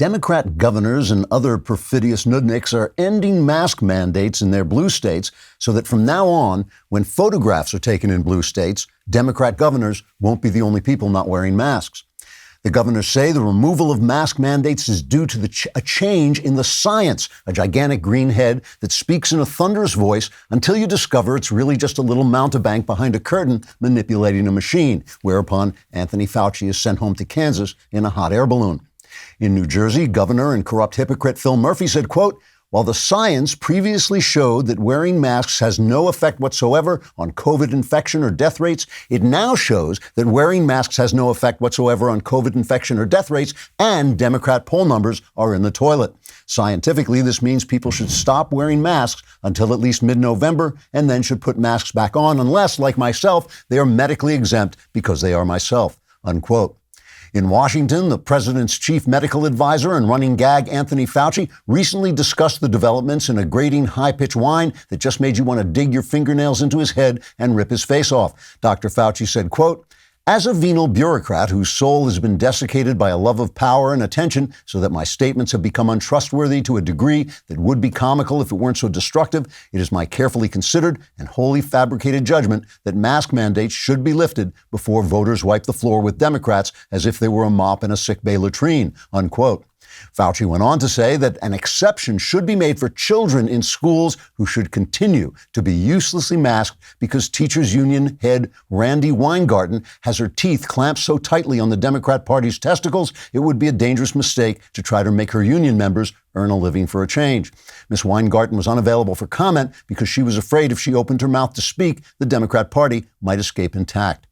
Democrat governors and other perfidious nudniks are ending mask mandates in their blue states so that from now on, when photographs are taken in blue states, Democrat governors won't be the only people not wearing masks. The governors say the removal of mask mandates is due to a change in the science, a gigantic green head that speaks in a thunderous voice until you discover it's really just a little mountebank behind a curtain manipulating a machine, whereupon Anthony Fauci is sent home to Kansas in a hot air balloon. In New Jersey, Governor and corrupt hypocrite Phil Murphy said, quote, "While the science previously showed that wearing masks has no effect whatsoever on COVID infection or death rates, it now shows that wearing masks has no effect whatsoever on COVID infection or death rates, and Democrat poll numbers are in the toilet. Scientifically, this means people should stop wearing masks until at least mid-November and then should put masks back on unless, like myself, they are medically exempt because they are myself," unquote. In Washington, the president's chief medical advisor and running gag, Anthony Fauci, recently discussed the developments in a grating high-pitched whine that just made you want to dig your fingernails into his head and rip his face off. Dr. Fauci said, quote, "As a venal bureaucrat whose soul has been desiccated by a love of power and attention so that my statements have become untrustworthy to a degree that would be comical if it weren't so destructive, it is my carefully considered and wholly fabricated judgment that mask mandates should be lifted before voters wipe the floor with Democrats as if they were a mop in a sick bay latrine," unquote. Fauci went on to say that an exception should be made for children in schools who should continue to be uselessly masked because teachers union head Randy Weingarten has her teeth clamped so tightly on the Democrat Party's testicles, it would be a dangerous mistake to try to make her union members earn a living for a change. Ms. Weingarten was unavailable for comment because she was afraid if she opened her mouth to speak, the Democrat Party might escape intact.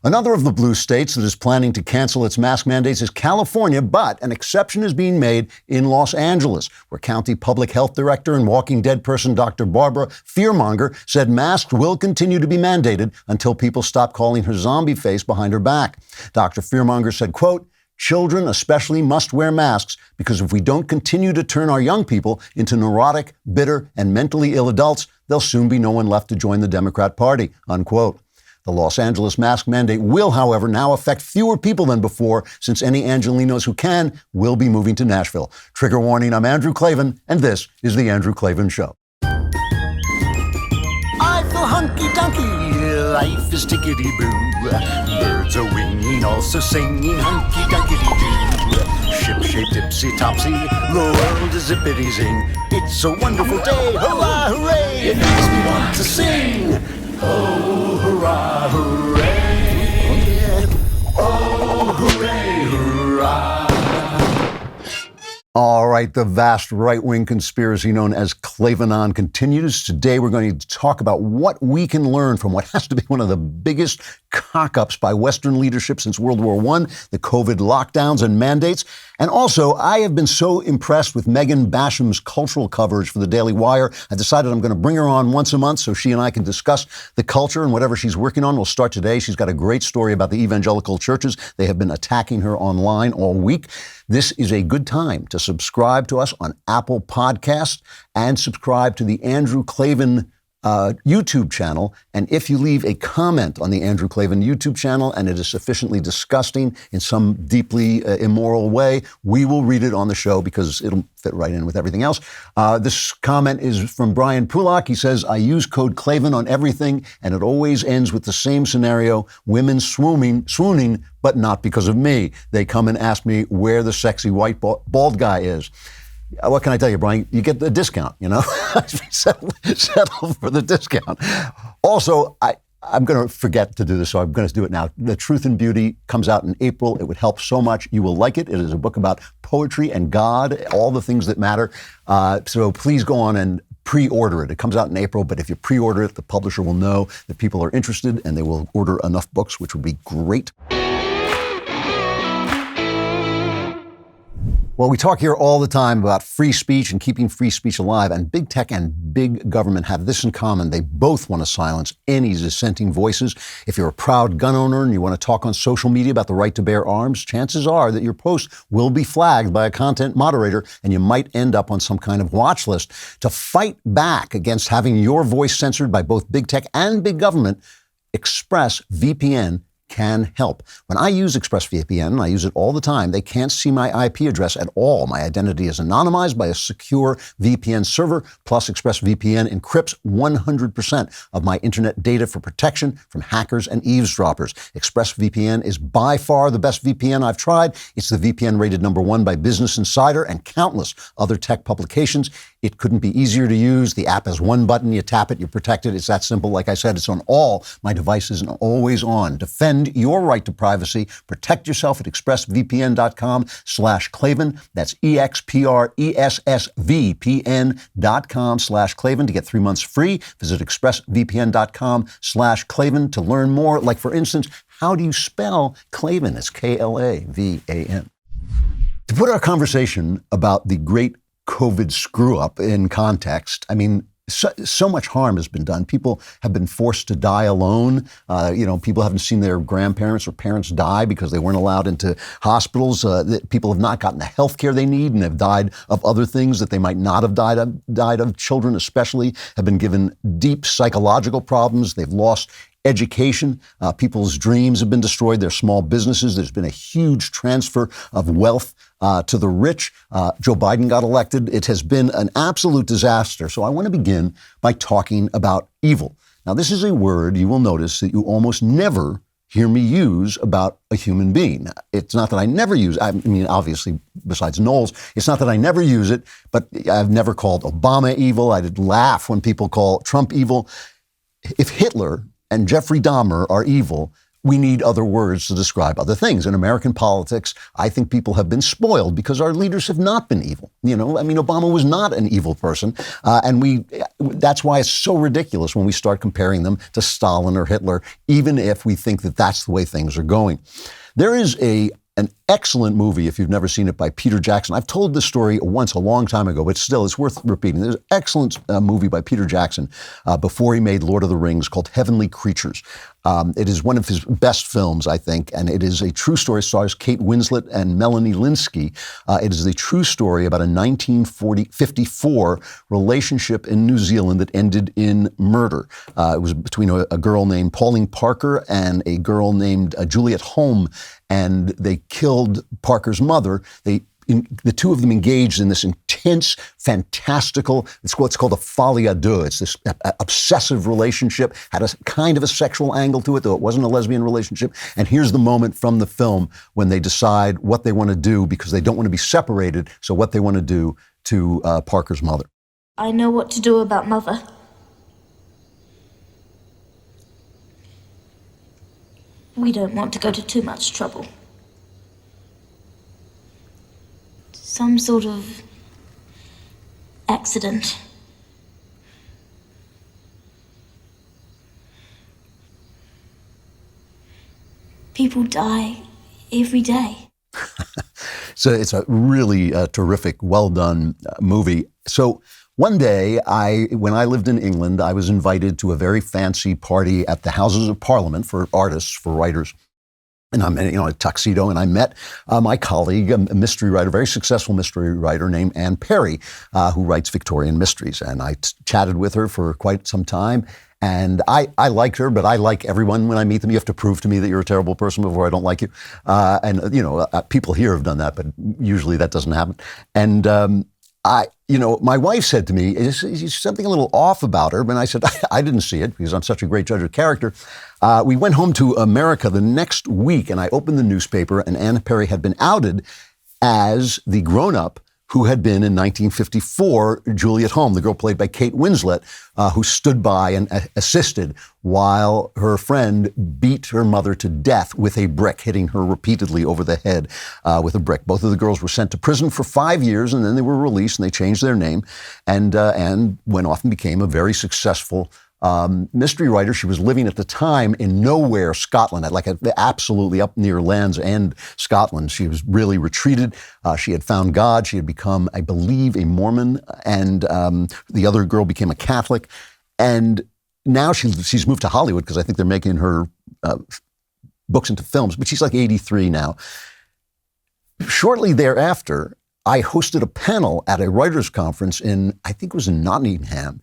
Another of the blue states that is planning to cancel its mask mandates is California, but an exception is being made in Los Angeles, where County Public Health Director and Walking Dead person Dr. Barbara Fearmonger said masks will continue to be mandated until people stop calling her zombie face behind her back. Dr. Fearmonger said, quote, "Children especially must wear masks because if we don't continue to turn our young people into neurotic, bitter, and mentally ill adults, there'll soon be no one left to join the Democrat Party," unquote. The Los Angeles mask mandate will, however, now affect fewer people than before, since any Angelinos who can will be moving to Nashville. Trigger warning, I'm Andrew Klavan, and this is The Andrew Klavan Show. I feel hunky-dunky, life is tickety-boo. Birds are winging, also singing hunky-dunky-doo. Ship-shaped, tipsy-topsy, the world is zippity-zing. It's a wonderful day, hurrah, hooray, it makes me want to sing. Oh, hurrah, hooray! Oh, hooray, hurrah! All right, the vast right-wing conspiracy known as Klavanon continues. Today, we're going to talk about what we can learn from what has to be one of the biggest cock-ups by Western leadership since World War I, the COVID lockdowns and mandates. And also, I have been so impressed with Megan Basham's cultural coverage for the Daily Wire. I decided I'm going to bring her on once a month so she and I can discuss the culture and whatever she's working on. We'll start today. She's got a great story about the evangelical churches. They have been attacking her online all week. This is a good time to subscribe to us on Apple Podcasts and subscribe to the Andrew Klavan YouTube channel. And if you leave a comment on the Andrew Klavan YouTube channel and it is sufficiently disgusting in some deeply immoral way, we will read it on the show because it'll fit right in with everything else. This comment is from Brian Pulak. He says, "I use code Klavan on everything and it always ends with the same scenario, women swooning, but not because of me. They come and ask me where the sexy white bald guy is." What can I tell you, Brian? You get the discount, you know? settle for the discount. Also, I'm going to forget to do this, so I'm going to do it now. The Truth and Beauty comes out in April. It would help so much. You will like it. It is a book about poetry and God, all the things that matter. So please go on and pre-order it. It comes out in April, but if you pre-order it, the publisher will know that people are interested and they will order enough books, which would be great. Well, we talk here all the time about free speech and keeping free speech alive, and big tech and big government have this in common. They both want to silence any dissenting voices. If you're a proud gun owner and you want to talk on social media about the right to bear arms, chances are that your post will be flagged by a content moderator and you might end up on some kind of watch list. To fight back against having your voice censored by both big tech and big government, ExpressVPN can help. When I use ExpressVPN, I use it all the time, they can't see my IP address at all. My identity is anonymized by a secure VPN server, plus ExpressVPN encrypts 100% of my internet data for protection from hackers and eavesdroppers. ExpressVPN is by far the best VPN I've tried. It's the VPN rated #1 by Business Insider and countless other tech publications. It couldn't be easier to use. The app has one button, you tap it, you're protected. It's that simple. Like I said, it's on all my devices and always on. Defend your right to privacy. Protect yourself at expressvpn.com/Klavan. That's expressvpn.com/Klavan to get 3 months free. Visit expressvpn.com/Klavan to learn more. Like, for instance, how do you spell Klavan? It's Klavan. To put our conversation about the great COVID screw-up in context, I mean, so much harm has been done. People have been forced to die alone. People haven't seen their grandparents or parents die because they weren't allowed into hospitals. People have not gotten the health care they need and have died of other things that they might not have died of. Children especially have been given deep psychological problems. They've lost education. People's dreams have been destroyed. Their small businesses. There's been a huge transfer of wealth to the rich. Joe Biden got elected. It has been an absolute disaster. So I want to begin by talking about evil. Now, this is a word you will notice that you almost never hear me use about a human being. It's not that I never use, I mean, obviously, besides Knowles, it's not that I never use it, but I've never called Obama evil. I did laugh when people call Trump evil. If Hitler and Jeffrey Dahmer are evil, we need other words to describe other things. In American politics, I think people have been spoiled because our leaders have not been evil. Obama was not an evil person. That's why it's so ridiculous when we start comparing them to Stalin or Hitler, even if we think that that's the way things are going. There is an excellent movie, if you've never seen it, by Peter Jackson. I've told this story once a long time ago, but still, it's worth repeating. There's an excellent movie by Peter Jackson before he made Lord of the Rings called Heavenly Creatures. It is one of his best films, I think, and it is a true story. It stars Kate Winslet and Melanie Linsky. It is a true story about a 1954 relationship in New Zealand that ended in murder. It was between a girl named Pauline Parker and a girl named Juliet Home, and they killed Parker's mother. The two of them engaged in this intense, fantastical, it's what's called a folie à deux. It's this obsessive relationship, had a kind of a sexual angle to it, though it wasn't a lesbian relationship. And here's the moment from the film when they decide what they want to do because they don't want to be separated. So what they want to do to Parker's mother. I know what to do about Mother. We don't want to go to too much trouble. Some sort of accident. People die every day. So it's a really terrific, well-done movie. So one day, when I lived in England, I was invited to a very fancy party at the Houses of Parliament for artists, for writers. And I'm in a tuxedo, and I met my colleague, a mystery writer, very successful mystery writer named Anne Perry, who writes Victorian mysteries. And I chatted with her for quite some time. And I liked her, but I like everyone when I meet them. You have to prove to me that you're a terrible person before I don't like you. People here have done that, but usually that doesn't happen. And my wife said to me, is something a little off about her? And I said, I didn't see it because I'm such a great judge of character. We went home to America the next week, and I opened the newspaper, and Anna Perry had been outed as the grown-up who had been in 1954 Juliet Home, the girl played by Kate Winslet, who stood by and assisted while her friend beat her mother to death with a brick, hitting her repeatedly over the head with a brick. Both of the girls were sent to prison for 5 years, and then they were released, and they changed their name, and went off and became a very successful mystery writer. She was living at the time in nowhere, Scotland, absolutely up near Land's End, Scotland. She was really retreated. She had found God. She had become, I believe, a Mormon, and the other girl became a Catholic. And now she's moved to Hollywood because I think they're making her books into films, but she's like 83 now. Shortly thereafter, I hosted a panel at a writers' conference I think it was in Nottingham.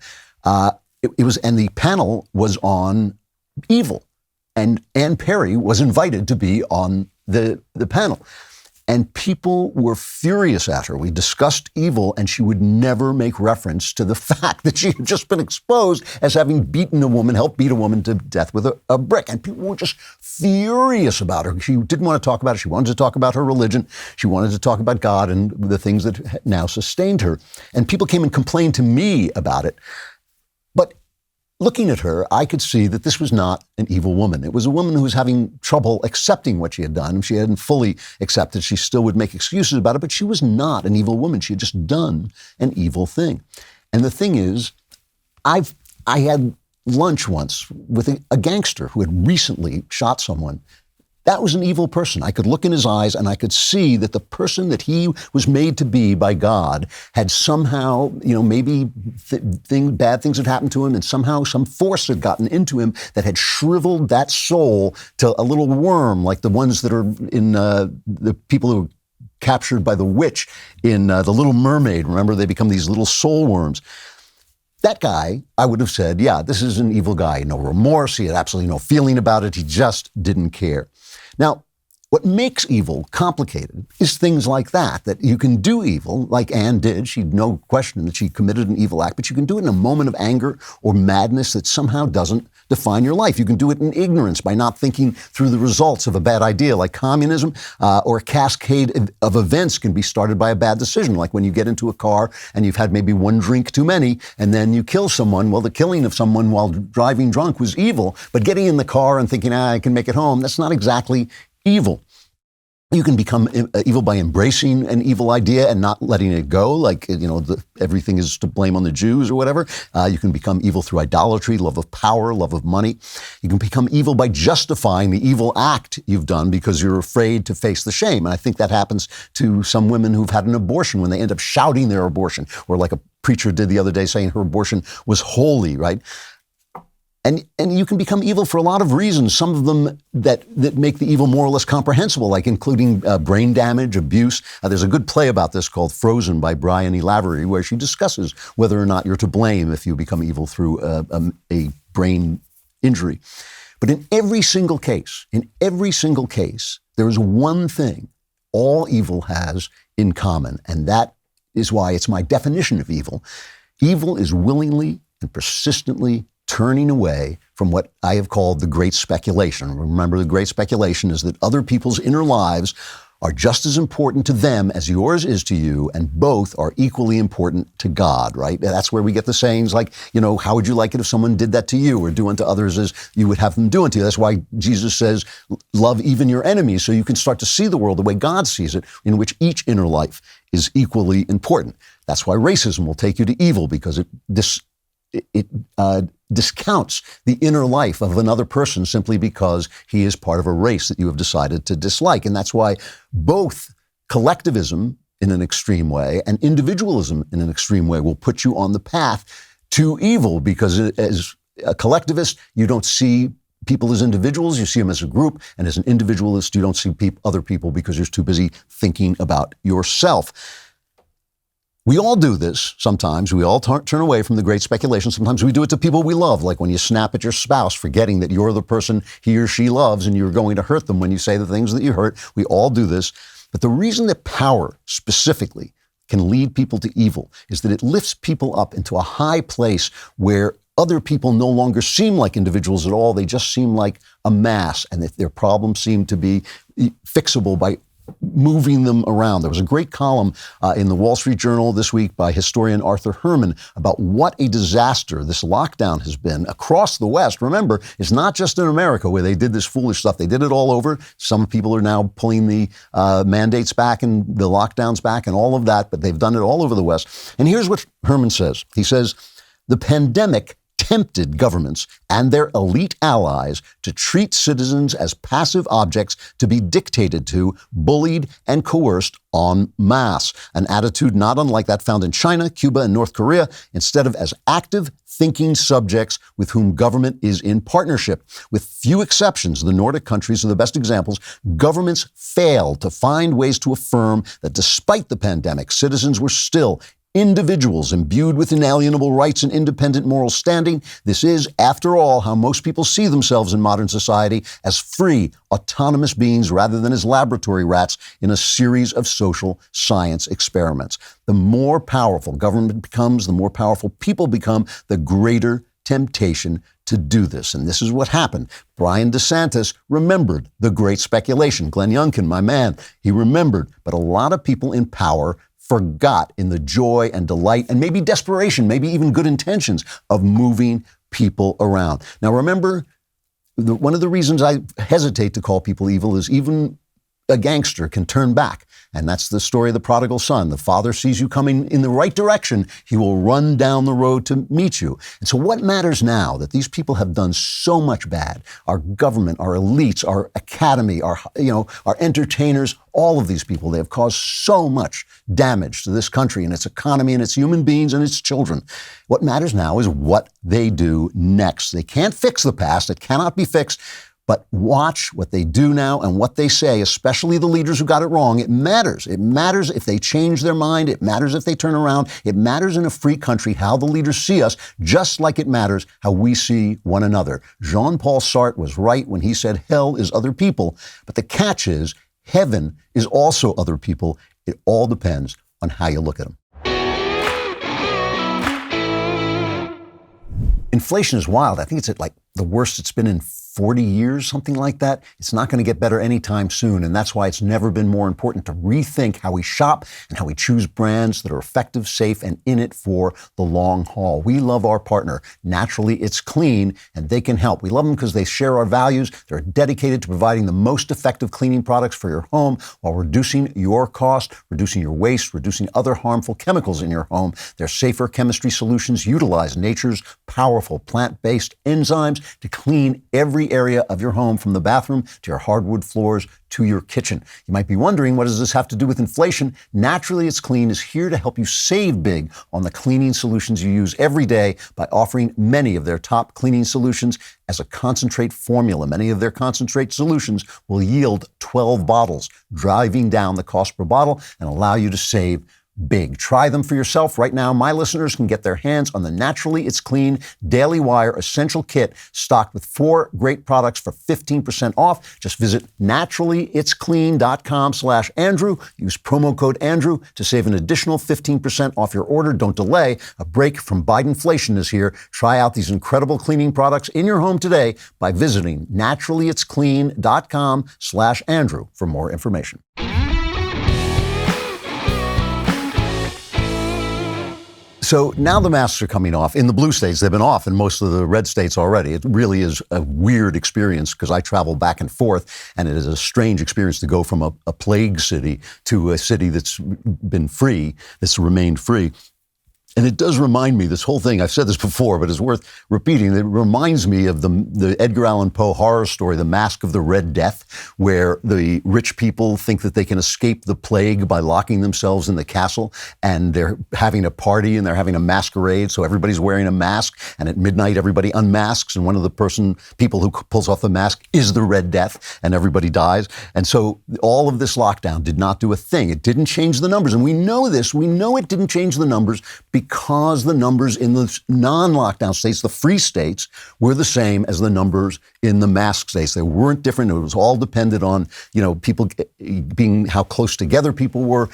And the panel was on evil. And Ann Perry was invited to be on the panel. And people were furious at her. We discussed evil, and she would never make reference to the fact that she had just been exposed as having beaten a woman, helped beat a woman to death with a brick. And people were just furious about her. She didn't want to talk about it. She wanted to talk about her religion. She wanted to talk about God and the things that now sustained her. And people came and complained to me about it. But looking at her, I could see that this was not an evil woman. It was a woman who was having trouble accepting what she had done. If she hadn't fully accepted, she still would make excuses about it, but she was not an evil woman. She had just done an evil thing. And the thing is, I had lunch once with a gangster who had recently shot someone. That was an evil person. I could look in his eyes and I could see that the person that he was made to be by God had somehow, maybe bad things had happened to him, and somehow some force had gotten into him that had shriveled that soul to a little worm, like the ones that are in the people who were captured by the witch in The Little Mermaid. Remember, they become these little soul worms. That guy, I would have said, yeah, this is an evil guy. No remorse. He had absolutely no feeling about it. He just didn't care. Now, what makes evil complicated is things like that you can do evil, like Anne did. She no question that she committed an evil act, but you can do it in a moment of anger or madness that somehow doesn't define your life. You can do it in ignorance by not thinking through the results of a bad idea, like communism, or a cascade of events can be started by a bad decision, like when you get into a car and you've had maybe one drink too many and then you kill someone. Well, the killing of someone while driving drunk was evil, but getting in the car and thinking, I can make it home, that's not exactly evil. You can become evil by embracing an evil idea and not letting it go, like, everything is to blame on the Jews or whatever. You can become evil through idolatry, love of power, love of money. You can become evil by justifying the evil act you've done because you're afraid to face the shame. And I think that happens to some women who've had an abortion when they end up shouting their abortion, or like a preacher did the other day saying her abortion was holy, right? And you can become evil for a lot of reasons, some of them that make the evil more or less comprehensible, like including brain damage, abuse. There's a good play about this called Frozen by Bryony Lavery, where she discusses whether or not you're to blame if you become evil through a brain injury. But in every single case, there is one thing all evil has in common, and that is why it's my definition of evil. Evil is willingly and persistently turning away from what I have called the great speculation. Remember, the great speculation is that other people's inner lives are just as important to them as yours is to you, and both are equally important to God, right? That's where we get the sayings like, how would you like it if someone did that to you, or do unto others as you would have them do unto you? That's why Jesus says, love even your enemies, so you can start to see the world the way God sees it, in which each inner life is equally important. That's why racism will take you to evil, because it discounts the inner life of another person simply because he is part of a race that you have decided to dislike. And that's why both collectivism in an extreme way and individualism in an extreme way will put you on the path to evil, because as a collectivist, you don't see people as individuals, you see them as a group, and as an individualist, you don't see other people because you're too busy thinking about yourself. We all do this sometimes. We all turn away from the great speculation. Sometimes we do it to people we love, like when you snap at your spouse, forgetting that you're the person he or she loves and you're going to hurt them when you say the things that you hurt. We all do this. But the reason that power specifically can lead people to evil is that it lifts people up into a high place where other people no longer seem like individuals at all. They just seem like a mass, and that their problems seem to be fixable by moving them around. There was a great column in the Wall Street Journal this week by historian Arthur Herman about what a disaster this lockdown has been across the West. Remember, it's not just in America where they did this foolish stuff. They did it all over. Some people are now pulling the mandates back and the lockdowns back and all of that, but they've done it all over the West. And here's what Herman says. He says, the pandemic tempted governments and their elite allies to treat citizens as passive objects to be dictated to, bullied, and coerced en masse. An attitude not unlike that found in China, Cuba, and North Korea, instead of as active, thinking subjects with whom government is in partnership. With few exceptions, the Nordic countries are the best examples, governments failed to find ways to affirm that despite the pandemic, citizens were still individuals imbued with inalienable rights and independent moral standing. This is, after all, how most people see themselves in modern society, as free, autonomous beings rather than as laboratory rats in a series of social science experiments. The more powerful government becomes, the more powerful people become, the greater temptation to do this. And this is what happened. Brian DeSantis remembered the great speculation. Glenn Youngkin, my man, he remembered. But a lot of people in power forgot in the joy and delight and maybe desperation, maybe even good intentions of moving people around. Now, remember, one of the reasons I hesitate to call people evil is even a gangster can turn back. And that's the story of the prodigal son. The father sees you coming in the right direction. He will run down the road to meet you. And so what matters now that these people have done so much bad? Our government, our elites, our academy, our entertainers, all of these people, they have caused so much damage to this country and its economy and its human beings and its children. What matters now is what they do next. They can't fix the past. It cannot be fixed. But watch what they do now and what they say, especially the leaders who got it wrong. It matters. It matters if they change their mind. It matters if they turn around. It matters in a free country how the leaders see us, just like it matters how we see one another. Jean-Paul Sartre was right when he said hell is other people. But the catch is heaven is also other people. It all depends on how you look at them. Inflation is wild. I think it's at like the worst it's been in 40 years, something like that. It's not going to get better anytime soon. And that's why it's never been more important to rethink how we shop and how we choose brands that are effective, safe, and in it for the long haul. We love our partner. Naturally, it's clean, and they can help. We love them because they share our values. They're dedicated to providing the most effective cleaning products for your home while reducing your cost, reducing your waste, reducing other harmful chemicals in your home. Their safer chemistry solutions utilize nature's powerful plant-based enzymes to clean every area of your home, from the bathroom to your hardwood floors to your kitchen. You might be wondering, what does this have to do with inflation? Naturally, It's Clean is here to help you save big on the cleaning solutions you use every day by offering many of their top cleaning solutions as a concentrate formula. Many of their concentrate solutions will yield 12 bottles, driving down the cost per bottle and allow you to save big. Try them for yourself. Right now, my listeners can get their hands on the Naturally It's Clean Daily Wire Essential Kit, stocked with 4 great products for 15% off. Just visit naturallyitsclean.com/Andrew. Use promo code Andrew to save an additional 15% off your order. Don't delay. A break from Bidenflation is here. Try out these incredible cleaning products in your home today by visiting naturallyitsclean.com/Andrew for more information. So now the masks are coming off. In the blue states, they've been off in most of the red states already. It really is a weird experience because I travel back and forth, and it is a strange experience to go from a plague city to a city that's been free, that's remained free. And it does remind me, this whole thing, I've said this before, but it's worth repeating. It reminds me of the Edgar Allan Poe horror story, The Mask of the Red Death, where the rich people think that they can escape the plague by locking themselves in the castle, and they're having a party and they're having a masquerade. So everybody's wearing a mask, and at midnight everybody unmasks, and one of the people who pulls off the mask is the Red Death, and everybody dies. And so all of this lockdown did not do a thing. It didn't change the numbers. And we know this. We know it didn't change the numbers because the numbers in the non-lockdown states, the free states, were the same as the numbers in the mask states. They weren't different. It was all dependent on, people being how close together people were.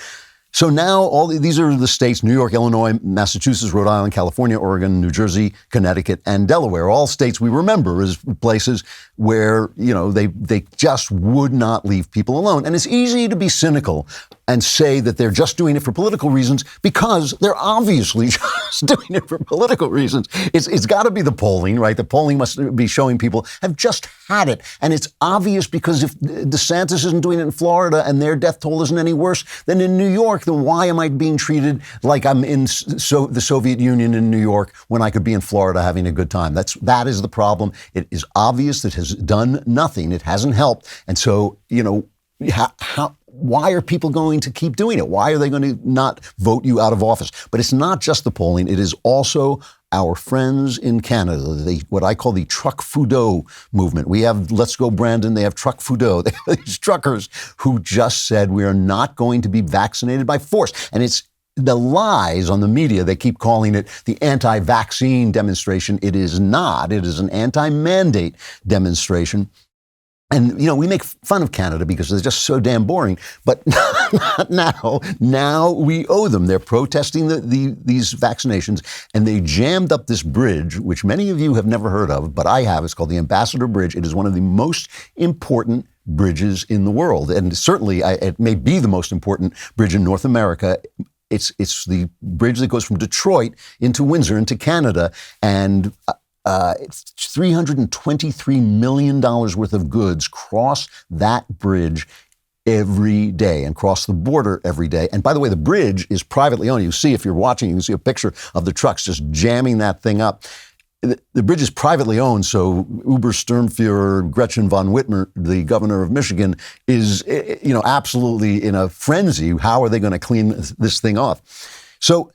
So now these are the states: New York, Illinois, Massachusetts, Rhode Island, California, Oregon, New Jersey, Connecticut, and Delaware. All states we remember as places where, they just would not leave people alone. And it's easy to be cynical and say that they're just doing it for political reasons, because they're obviously just doing it for political reasons. It's got to be the polling, right? The polling must be showing people have just had it. And it's obvious, because if DeSantis isn't doing it in Florida and their death toll isn't any worse than in New York, then why am I being treated like I'm in the Soviet Union in New York when I could be in Florida having a good time? That is the problem. It is obvious that it has done nothing. It hasn't helped. And so, why are people going to keep doing it? Why are they going to not vote you out of office? But it's not just the polling. It is also our friends in Canada, what I call the truck fudo movement. We have Let's Go Brandon. They have truck fudo. They have these truckers who just said we are not going to be vaccinated by force. And it's the lies on the media, they keep calling it the anti-vaccine demonstration. It is not. It is an anti-mandate demonstration. And, we make fun of Canada because they're just so damn boring. But not now. Now we owe them. They're protesting these vaccinations. And they jammed up this bridge, which many of you have never heard of, but I have. It's called the Ambassador Bridge. It is one of the most important bridges in the world. And certainly it may be the most important bridge in North America. It's the bridge that goes from Detroit into Windsor, into Canada. And it's $323 million worth of goods cross that bridge every day and cross the border every day. And by the way, the bridge is privately owned. You see, if you're watching, you can see a picture of the trucks just jamming that thing up. The bridge is privately owned, so Obersturmführer Gretchen von Whitmer, the governor of Michigan, is, absolutely in a frenzy. How are they going to clean this thing off? So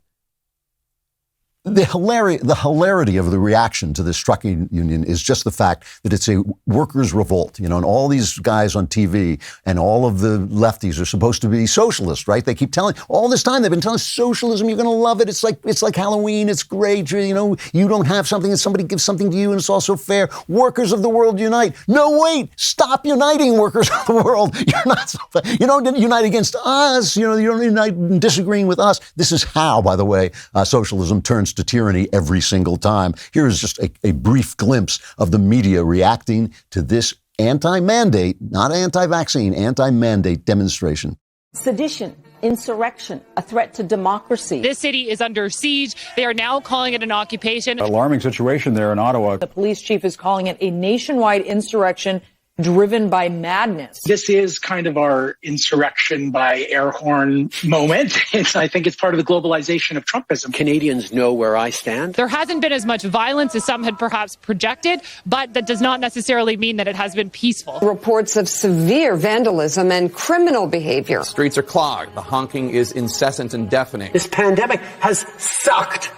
the hilarity of the reaction to this trucking union is just the fact that it's a workers' revolt, and all these guys on TV and all of the lefties are supposed to be socialists, right? They keep telling, all this time they've been telling socialism, you're going to love it. It's like Halloween. It's great. You don't have something and somebody gives something to you and it's also fair. Workers of the world unite. No, wait, stop uniting, workers of the world. You're not, you don't unite against us. You don't unite in disagreeing with us. This is how, by the way, socialism turns to tyranny every single time. Here is just a brief glimpse of the media reacting to this anti-mandate, not anti-vaccine, anti-mandate demonstration. Sedition, insurrection, a threat to democracy. This city is under siege. They are now calling it an occupation. Alarming situation there in Ottawa. The police chief is calling it a nationwide insurrection driven by madness. This is kind of our insurrection by air horn moment. I think it's part of the globalization of Trumpism. Canadians know where I stand. There hasn't been as much violence as some had perhaps projected, but that does not necessarily mean that it has been peaceful. Reports of severe vandalism and criminal behavior. Streets are clogged. The honking is incessant and deafening. This pandemic has sucked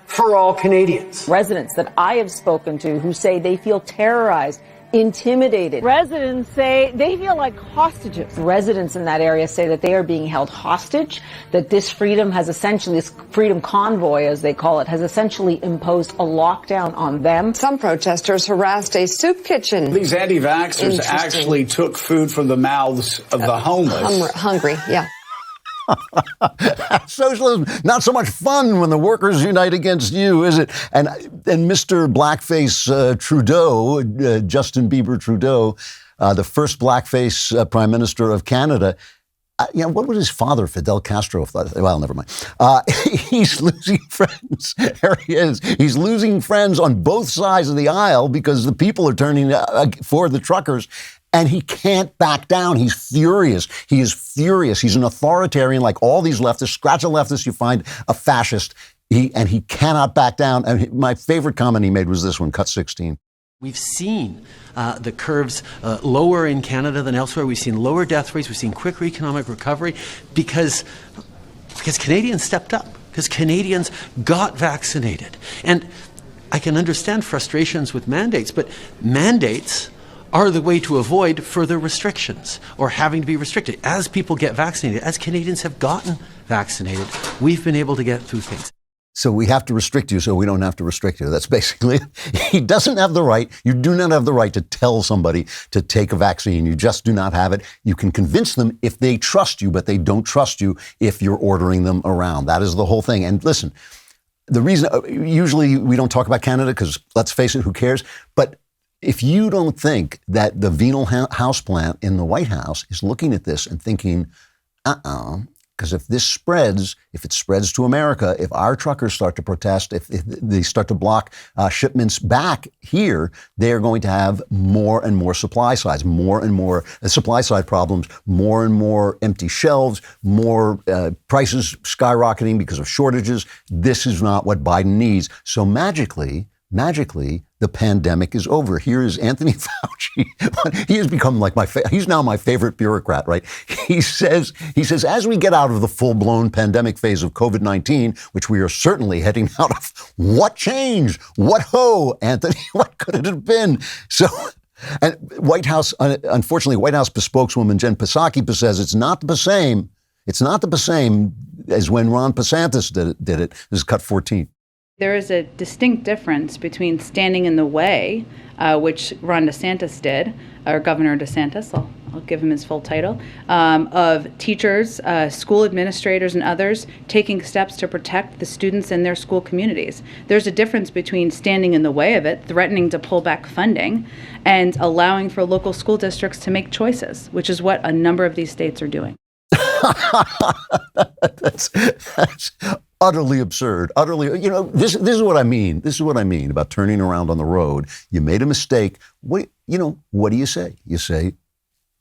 for all Canadians. Residents that I have spoken to who say they feel terrorized, intimidated. Residents say they feel like hostages. Residents in that area say that they are being held hostage, that this freedom convoy, as they call it, has essentially imposed a lockdown on them. Some protesters harassed a soup kitchen. These anti-vaxxers actually took food from the mouths of the homeless. Hungry, yeah. Socialism, not so much fun when the workers unite against you, is it? And Mr. Blackface Trudeau, Justin Bieber Trudeau, the first blackface prime minister of Canada, what would his father, Fidel Castro, thought? Well, never mind. He's losing friends. There he is. He's losing friends on both sides of the aisle because the people are turning for the truckers. And he can't back down. He's furious. He is furious. He's an authoritarian like all these leftists. Scratch a leftist, you find a fascist. He cannot back down. And my favorite comment he made was this one, cut 16. We've seen the curves lower in Canada than elsewhere. We've seen lower death rates. We've seen quicker economic recovery because Canadians stepped up, because Canadians got vaccinated. And I can understand frustrations with mandates, but mandates are the way to avoid further restrictions or having to be restricted. As people get vaccinated, as Canadians have gotten vaccinated, we've been able to get through things. So we have to restrict you so we don't have to restrict you. That's basically it. He doesn't have the right. You do not have the right to tell somebody to take a vaccine. You just do not have it. You can convince them if they trust you, but they don't trust you if you're ordering them around. That is the whole thing. And listen, the reason, usually we don't talk about Canada because let's face it, who cares? But if you don't think that the venal houseplant in the White House is looking at this and thinking, because if it spreads to America, if our truckers start to protest, if they start to block shipments back here, they are going to have more and more supply sides, more and more supply side problems, more and more empty shelves, more prices skyrocketing because of shortages. This is not what Biden needs. So magically, the pandemic is over. Here is Anthony Fauci. He has become like he's now my favorite bureaucrat, right? He says, as we get out of the full-blown pandemic phase of COVID-19, which we are certainly heading out of, what changed? What ho, Anthony? What could it have been? So, and unfortunately, White House spokeswoman Jen Psaki says it's not the same. It's not the same as when Ron DeSantis did it. This is cut 14. There is a distinct difference between standing in the way, which Ron DeSantis did, or Governor DeSantis, I'll give him his full title, of teachers, school administrators, and others taking steps to protect the students in their school communities. There's a difference between standing in the way of it, threatening to pull back funding, and allowing for local school districts to make choices, which is what a number of these states are doing. That's utterly absurd. Utterly, this is what I mean. This is what I mean about turning around on the road. You made a mistake. What do you say? You say,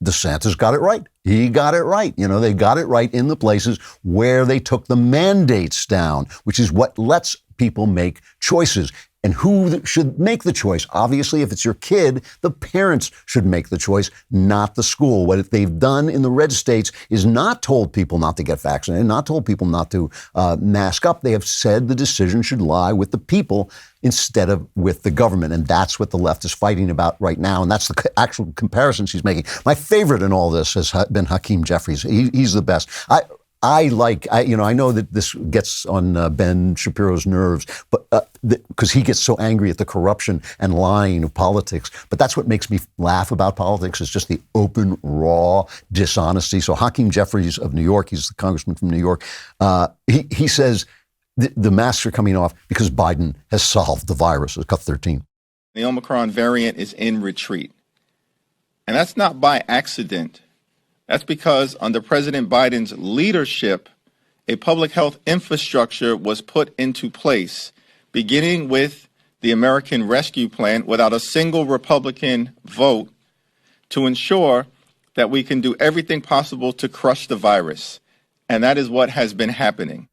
DeSantis got it right. He got it right. They got it right in the places where they took the mandates down, which is what lets people make choices. And who should make the choice? Obviously, if it's your kid, the parents should make the choice, not the school. What they've done in the red states is not told people not to get vaccinated, not told people not to mask up. They have said the decision should lie with the people instead of with the government. And that's what the left is fighting about right now. And that's the actual comparison she's making. My favorite in all this has been Hakeem Jeffries. He's the best. I know that this gets on Ben Shapiro's nerves, but because he gets so angry at the corruption and lying of politics. But that's what makes me laugh about politics, is just the open, raw dishonesty. So Hakeem Jeffries of New York, he's the congressman from New York, he says the masks are coming off because Biden has solved the virus. It's cut 13. The Omicron variant is in retreat. And that's not by accident. That's because under President Biden's leadership, a public health infrastructure was put into place, beginning with the American Rescue Plan without a single Republican vote, to ensure that we can do everything possible to crush the virus. And that is what has been happening.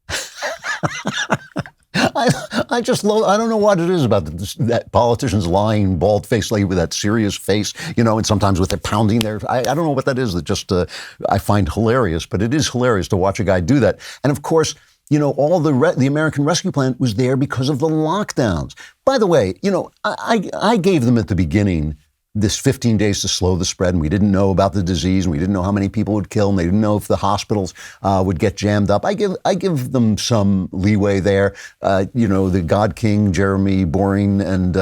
I don't know what it is about that politicians lying bald-faced with that serious face, and sometimes with their pounding there. I don't know what that is that just I find hilarious, but it is hilarious to watch a guy do that. And of course, all the American Rescue Plan was there because of the lockdowns. By the way, I gave them at the beginning this 15 days to slow the spread, and we didn't know about the disease, and we didn't know how many people would kill, and they didn't know if the hospitals would get jammed up. I give them some leeway there. The God King, Jeremy Boring, and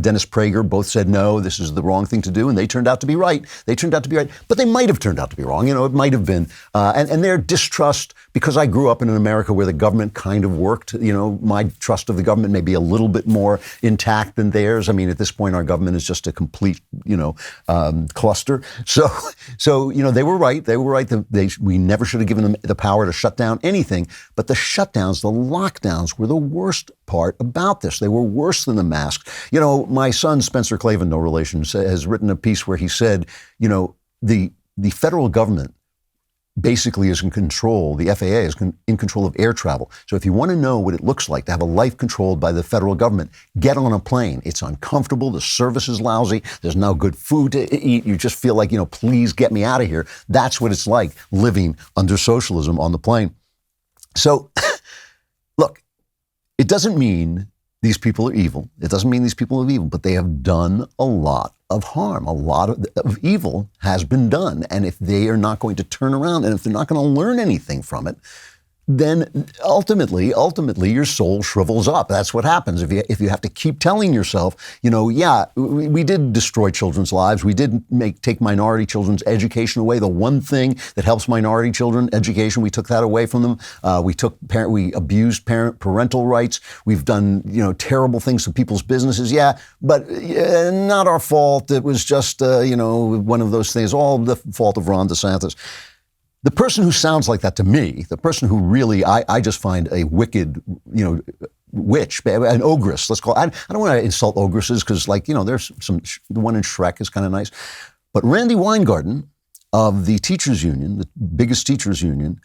Dennis Prager both said, no, this is the wrong thing to do, and they turned out to be right. But they might have turned out to be wrong. It might have been. And their distrust, because I grew up in an America where the government kind of worked, my trust of the government may be a little bit more intact than theirs. I mean, at this point, our government is just a complete cluster. So they were right. We never should have given them the power to shut down anything. But the shutdowns, the lockdowns were the worst part about this. They were worse than the masks. My son, Spencer Klavan, no relation, has written a piece where he said, the federal government basically is in control. The FAA is in control of air travel. So if you want to know what it looks like to have a life controlled by the federal government, get on a plane. It's uncomfortable. The service is lousy. There's no good food to eat. You just feel like, please get me out of here. That's what it's like living under socialism on the plane. So look, it doesn't mean these people are evil. It doesn't mean these people are evil, but they have done a lot of harm. A lot of evil has been done. And if they are not going to turn around, and if they're not going to learn anything from it, then ultimately your soul shrivels up. That's what happens if you have to keep telling yourself, we did destroy children's lives. We did take minority children's education away. The one thing that helps minority children, education, we took that away from them. We abused parental rights. We've done, terrible things to people's businesses. Yeah, but not our fault. It was just, one of those things, all the fault of Ron DeSantis. The person who sounds like that to me, the person who really, I just find a wicked, witch, an ogress, let's call it. I don't want to insult ogresses because, there's the one in Shrek is kind of nice. But Randy Weingarten of the teachers union, the biggest teachers union,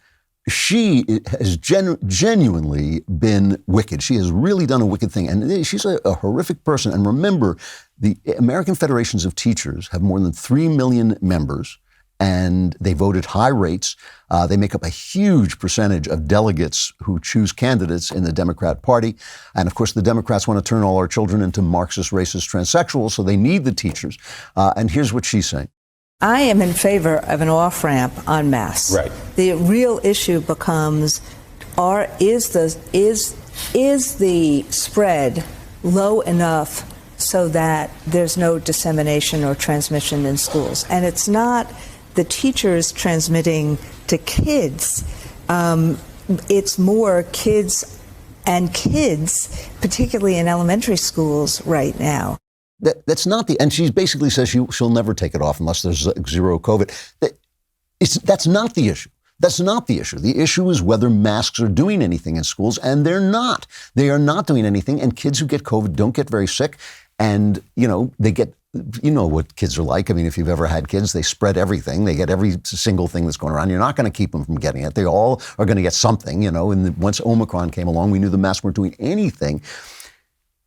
she has genuinely been wicked. She has really done a wicked thing. And she's a horrific person. And remember, the American Federations of Teachers have more than 3 million members. And they voted high rates. They make up a huge percentage of delegates who choose candidates in the Democrat Party. And of course, the Democrats want to turn all our children into Marxist, racist, transsexuals, so they need the teachers. And here's what she's saying. I am in favor of an off-ramp on masks. Right. The real issue becomes, is the spread low enough so that there's no dissemination or transmission in schools? And it's not the teachers transmitting to kids. It's more kids and kids, particularly in elementary schools right now. That's not and she basically says she'll never take it off unless there's zero COVID. That's not the issue. That's not the issue. The issue is whether masks are doing anything in schools, and they're not. They are not doing anything, and kids who get COVID don't get very sick, and, they get, what kids are like. I mean, if you've ever had kids, they spread everything. They get every single thing that's going around. You're not going to keep them from getting it. They all are going to get something, and once Omicron came along, we knew the masks weren't doing anything.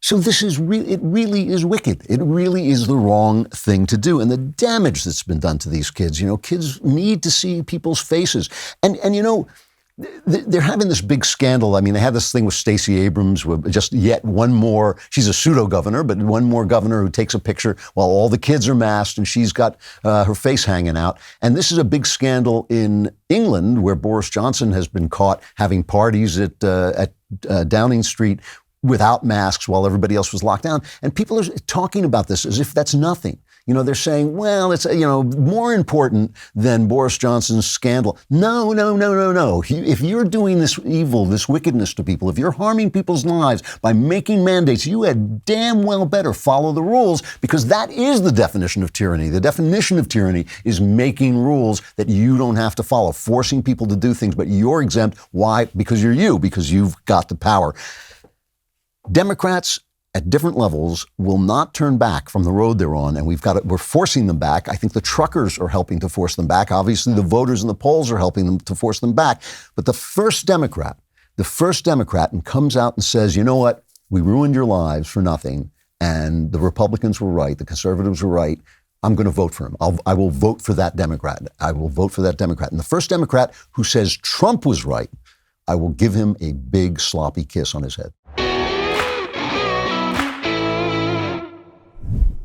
So this is it really is wicked. It really is the wrong thing to do. And the damage that's been done to these kids, kids need to see people's faces. And they're having this big scandal. I mean, they had this thing with Stacey Abrams, with just yet one more, she's a pseudo-governor, but one more governor who takes a picture while all the kids are masked and she's got her face hanging out. And this is a big scandal in England, where Boris Johnson has been caught having parties at Downing Street without masks while everybody else was locked down. And people are talking about this as if that's nothing. They're saying, well, it's, more important than Boris Johnson's scandal. No. If you're doing this evil, this wickedness to people, if you're harming people's lives by making mandates, you had damn well better follow the rules, because that is the definition of tyranny. The definition of tyranny is making rules that you don't have to follow, forcing people to do things, but you're exempt. Why? Because you've got the power. Democrats at different levels will not turn back from the road they're on, and we're forcing them back. I think the truckers are helping to force them back. Obviously, the voters in the polls are helping them to force them back. But the first Democrat and comes out and says, you know what, we ruined your lives for nothing, and the Republicans were right, the conservatives were right, I'm going to vote for him. I will vote for that Democrat. I will vote for that Democrat. And the first Democrat who says Trump was right, I will give him a big sloppy kiss on his head.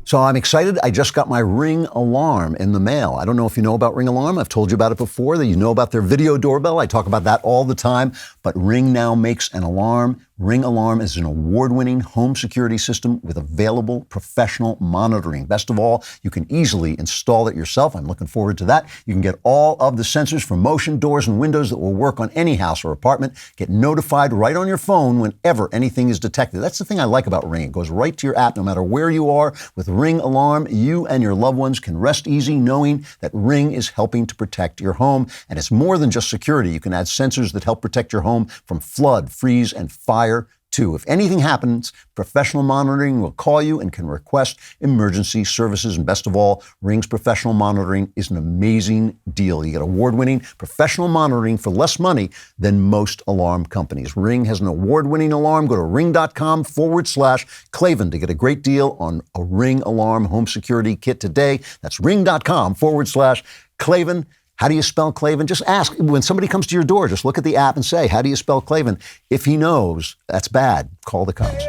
So I'm excited. I just got my Ring alarm in the mail. I don't know if you know about Ring alarm. I've told you about it before, that you know about their video doorbell. I talk about that all the time. But Ring now makes an alarm. Ring Alarm is an award-winning home security system with available professional monitoring. Best of all, you can easily install it yourself. I'm looking forward to that. You can get all of the sensors for motion, doors, and windows that will work on any house or apartment. Get notified right on your phone whenever anything is detected. That's the thing I like about Ring. It goes right to your app no matter where you are. With Ring Alarm, you and your loved ones can rest easy knowing that Ring is helping to protect your home. And it's more than just security. You can add sensors that help protect your home from flood, freeze, and fire too. If anything happens, professional monitoring will call you and can request emergency services. And best of all, Ring's professional monitoring is an amazing deal. You get award-winning professional monitoring for less money than most alarm companies. Ring has an award-winning alarm. Go to ring.com/Klavan to get a great deal on a Ring alarm home security kit today. That's ring.com/Klavan. How do you spell Klavan? Just ask. When somebody comes to your door, just look at the app and say, how do you spell Klavan? If he knows, that's bad. Call the cops.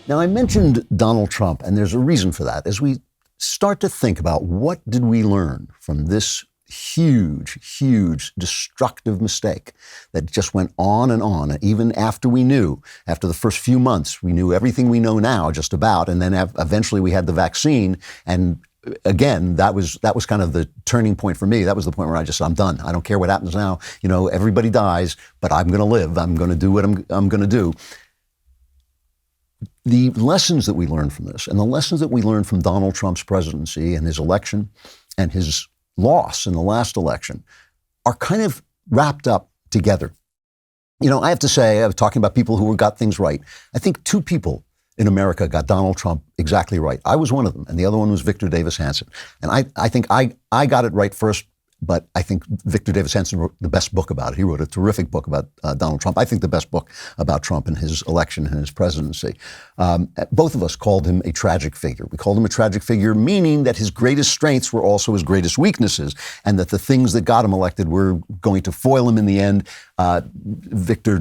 Now, I mentioned Donald Trump, and there's a reason for that. As we start to think about what did we learn from this huge, destructive mistake that just went on and on. Even after the first few months, we knew everything we know now just about. And then eventually we had the vaccine. And again, that was kind of the turning point for me. That was the point where I just said, I'm done. I don't care what happens now. Everybody dies, but I'm going to live. I'm going to do what I'm going to do. The lessons that we learned from this, and the lessons that we learned from Donald Trump's presidency and his election and his loss in the last election, are kind of wrapped up together. I have to say, I was talking about people who got things right. I think two people in America got Donald Trump exactly right. I was one of them, and the other one was Victor Davis Hanson. And I think I got it right first, but I think Victor Davis Hanson wrote the best book about it. He wrote a terrific book about Donald Trump. I think the best book about Trump and his election and his presidency. Both of us called him a tragic figure. We called him a tragic figure, meaning that his greatest strengths were also his greatest weaknesses, and that the things that got him elected were going to foil him in the end. Victor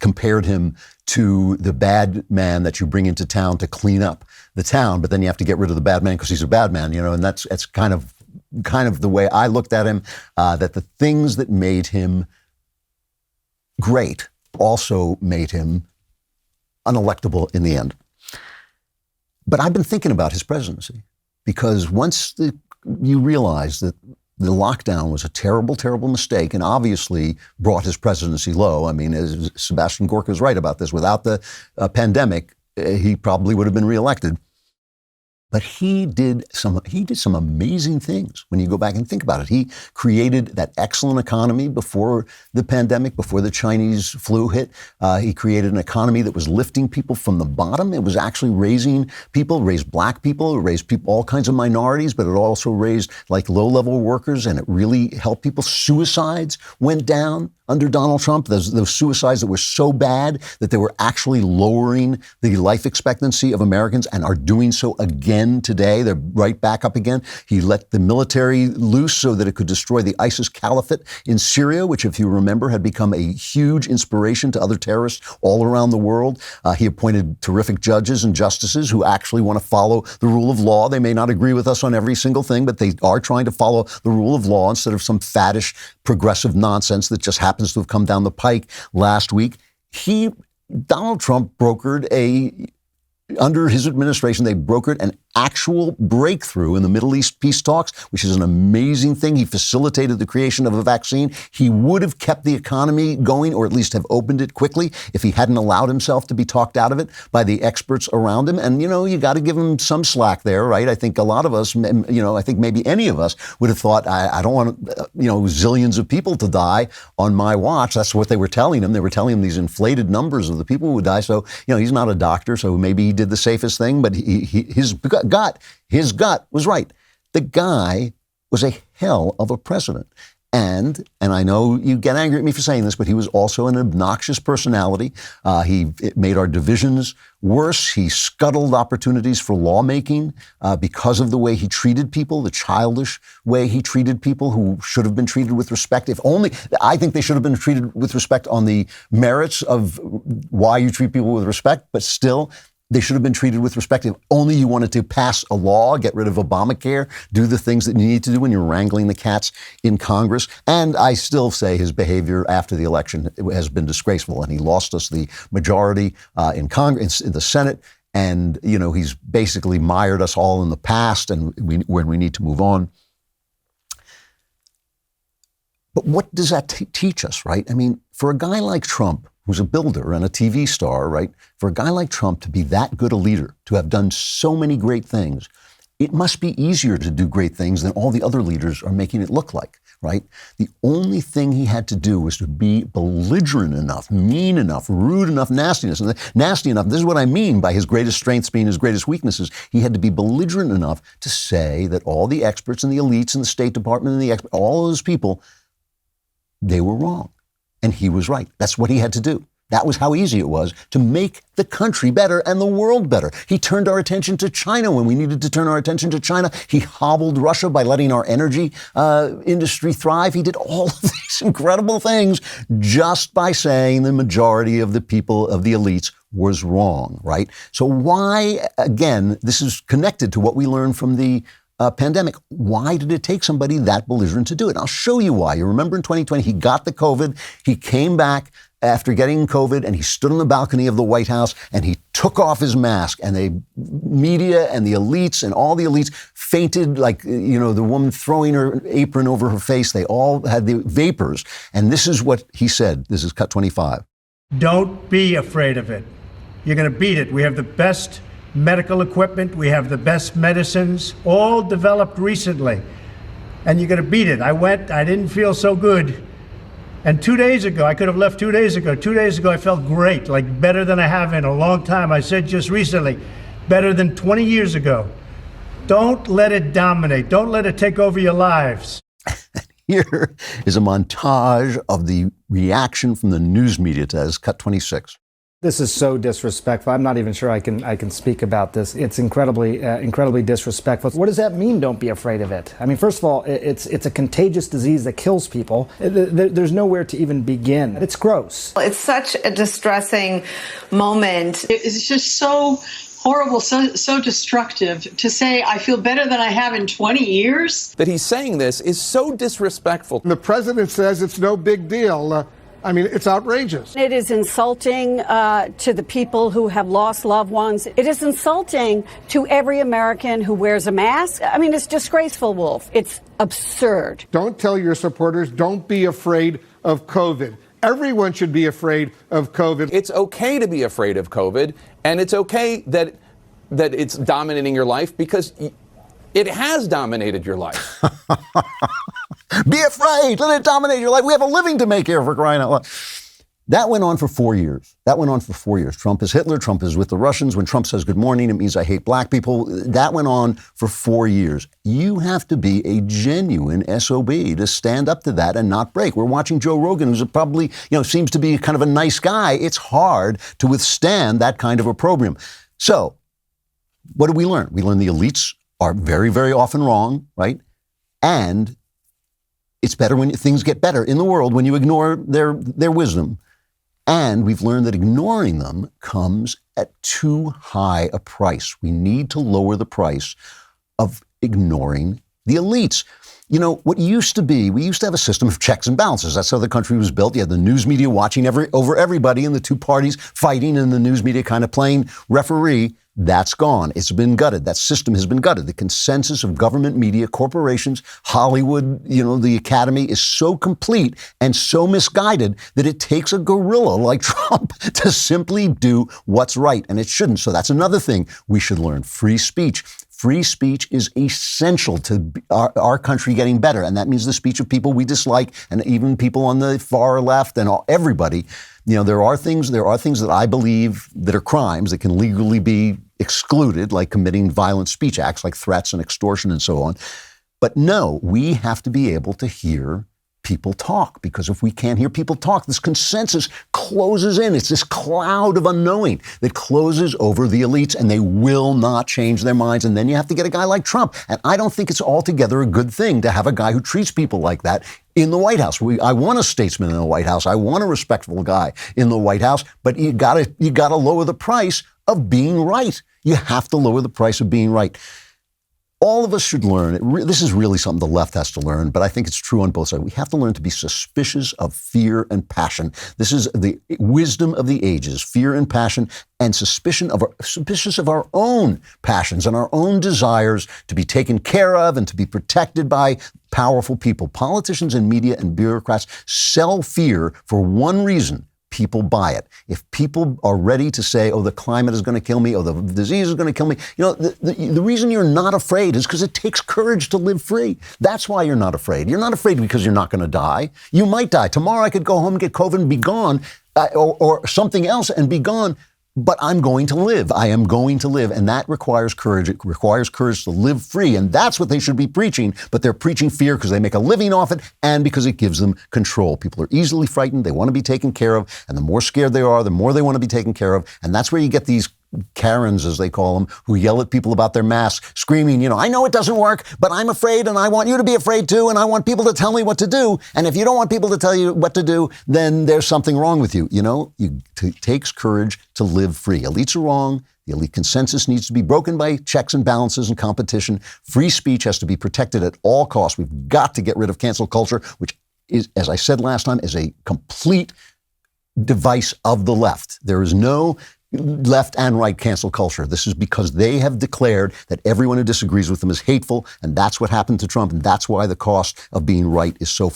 compared him to the bad man that you bring into town to clean up the town, but then you have to get rid of the bad man because he's a bad man, and that's kind of the way I looked at him, that the things that made him great also made him unelectable in the end. But I've been thinking about his presidency, because once you realize that the lockdown was a terrible, terrible mistake and obviously brought his presidency low. I mean, as Sebastian Gorka is right about this. Without the pandemic, he probably would have been reelected. But he did some amazing things when you go back and think about it. He created that excellent economy before the pandemic, before the Chinese flu hit. He created an economy that was lifting people from the bottom. It was actually raised black people, it raised people, all kinds of minorities, but it also raised like low-level workers, and it really helped people. Suicides went down under Donald Trump, those suicides that were so bad that they were actually lowering the life expectancy of Americans, and are doing so again today. They're right back up again. He let the military loose so that it could destroy the ISIS caliphate in Syria, which, if you remember, had become a huge inspiration to other terrorists all around the world. He appointed terrific judges and justices who actually want to follow the rule of law. They may not agree with us on every single thing, but they are trying to follow the rule of law instead of some faddish progressive nonsense that just happens to have come down the pike last week. Donald Trump under his administration, they brokered an actual breakthrough in the Middle East peace talks, which is an amazing thing. He facilitated the creation of a vaccine. He would have kept the economy going, or at least have opened it quickly, if he hadn't allowed himself to be talked out of it by the experts around him. And, you got to give him some slack there, right? I think a lot of us, I think maybe any of us would have thought, I don't want, zillions of people to die on my watch. That's what they were telling him. They were telling him these inflated numbers of the people who would die. So, he's not a doctor, so maybe he did the safest thing, but his gut was right. The guy was a hell of a president. And I know you get angry at me for saying this, but he was also an obnoxious personality. It made our divisions worse. He scuttled opportunities for lawmaking because of the way he treated people, the childish way he treated people who should have been treated with respect. I think they should have been treated with respect on the merits of why you treat people with respect, but still, they should have been treated with respect if only you wanted to pass a law, get rid of Obamacare, do the things that you need to do when you're wrangling the cats in Congress. And I still say his behavior after the election has been disgraceful, and he lost us the majority in Congress, in the Senate. And, he's basically mired us all in the past, and when we need to move on. But what does that teach us, right? I mean, for a guy like Trump, who's a builder and a TV star, right? For a guy like Trump to be that good a leader, to have done so many great things, it must be easier to do great things than all the other leaders are making it look like, right? The only thing he had to do was to be belligerent enough, mean enough, rude enough, nasty enough. This is what I mean by his greatest strengths being his greatest weaknesses. He had to be belligerent enough to say that all the experts and the elites in the State Department and all those people, they were wrong. And he was right. That's what he had to do. That was how easy it was to make the country better and the world better. He turned our attention to China when we needed to turn our attention to China. He hobbled Russia by letting our energy industry thrive. He did all of these incredible things just by saying the majority of the people, of the elites, was wrong, right? So why, again, this is connected to what we learned from the pandemic. Why did it take somebody that belligerent to do it? I'll show you why. You remember in 2020, he got the COVID. He came back after getting COVID, and he stood on the balcony of the White House, and he took off his mask, and the media and the elites and all the elites fainted like, the woman throwing her apron over her face. They all had the vapors. And this is what he said. This is cut 25. Don't be afraid of it. You're going to beat it. We have the best medical equipment. We have the best medicines, all developed recently. And you're going to beat it. I didn't feel so good. And 2 days ago, I could have left 2 days ago. 2 days ago, I felt great, like better than I have in a long time. I said just recently, better than 20 years ago. Don't let it dominate. Don't let it take over your lives. Here is a montage of the reaction from the news media to this. Cut 26. This is so disrespectful. I'm not even sure I can speak about this. It's incredibly disrespectful. What does that mean? Don't be afraid of it. I mean, first of all, it's a contagious disease that kills people. There's nowhere to even begin. It's gross. It's such a distressing moment. It's just so horrible, so destructive to say I feel better than I have in 20 years. That he's saying this is so disrespectful. The president says it's no big deal. I mean, it's outrageous. It is insulting to the people who have lost loved ones. It is insulting to every American who wears a mask. I mean, it's disgraceful, Wolf. It's absurd. Don't tell your supporters, don't be afraid of COVID. Everyone should be afraid of COVID. It's okay to be afraid of COVID, and it's okay that it's dominating your life because it has dominated your life. Be afraid. Let it dominate your life. We have a living to make here, for crying out loud. That went on for 4 years. Trump is Hitler. Trump is with the Russians. When Trump says good morning, it means I hate black people. That went on for 4 years. You have to be a genuine SOB to stand up to that and not break. We're watching Joe Rogan, who's probably, seems to be kind of a nice guy. It's hard to withstand that kind of a program. So what do we learn? We learn the elites are very, very often wrong, right? And it's better when things get better in the world when you ignore their wisdom. And we've learned that ignoring them comes at too high a price. We need to lower the price of ignoring the elites. What used to be, we used to have a system of checks and balances. That's how the country was built. You had the news media watching over everybody and the two parties fighting and the news media kind of playing referee. That's gone. It's been gutted. That system has been gutted. The consensus of government media, corporations, Hollywood, the Academy is so complete and so misguided that it takes a gorilla like Trump to simply do what's right. And it shouldn't. So that's another thing we should learn. Free speech. Free speech is essential to our country getting better. And that means the speech of people we dislike and even people on the far left and everybody. There are things that I believe that are crimes that can legally be excluded, like committing violent speech acts like threats and extortion and so on. But no, we have to be able to hear people talk, because if we can't hear people talk, this consensus closes in. It's this cloud of unknowing that closes over the elites, and they will not change their minds. And then you have to get a guy like Trump. And I don't think it's altogether a good thing to have a guy who treats people like that in the White House. I want a statesman in the White House. I want a respectful guy in the White House. But you gotta lower the price of being right. You have to lower the price of being right. All of us should learn. This is really something the left has to learn, but I think it's true on both sides. We have to learn to be suspicious of fear and passion. This is the wisdom of the ages, fear and passion, and suspicious of our own passions and our own desires to be taken care of and to be protected by powerful people. Politicians and media and bureaucrats sell fear for one reason. People buy it. If people are ready to say, oh, the climate is going to kill me, oh, the disease is going to kill me, the reason you're not afraid is because it takes courage to live free. That's why you're not afraid. You're not afraid because you're not going to die. You might die. Tomorrow I could go home and get COVID and be gone, or something else and be gone. But I'm going to live. I am going to live. And that requires courage. It requires courage to live free. And that's what they should be preaching. But they're preaching fear because they make a living off it and because it gives them control. People are easily frightened. They want to be taken care of. And the more scared they are, the more they want to be taken care of. And that's where you get these Karens, as they call them, who yell at people about their masks, screaming, I know it doesn't work, but I'm afraid and I want you to be afraid too. And I want people to tell me what to do. And if you don't want people to tell you what to do, then there's something wrong with you. It takes courage to live free. Elites are wrong. The elite consensus needs to be broken by checks and balances and competition. Free speech has to be protected at all costs. We've got to get rid of cancel culture, which is, as I said last time, is a complete device of the left. There is no left and right cancel culture. This is because they have declared that everyone who disagrees with them is hateful, and that's what happened to Trump, and that's why the cost of being right is so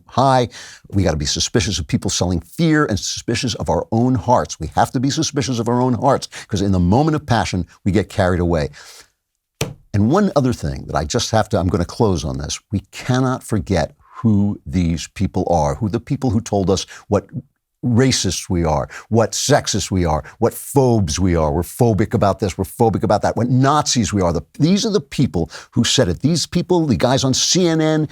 high. We got to be suspicious of people selling fear and suspicious of our own hearts. We have to be suspicious of our own hearts because in the moment of passion, we get carried away. And one other thing that I'm going to close on this. We cannot forget who these people are, who the people who told us what racist we are, what sexist we are, what phobes we are. We're phobic about this, we're phobic about that, what Nazis we are. These are the people who said it. These people, the guys on CNN,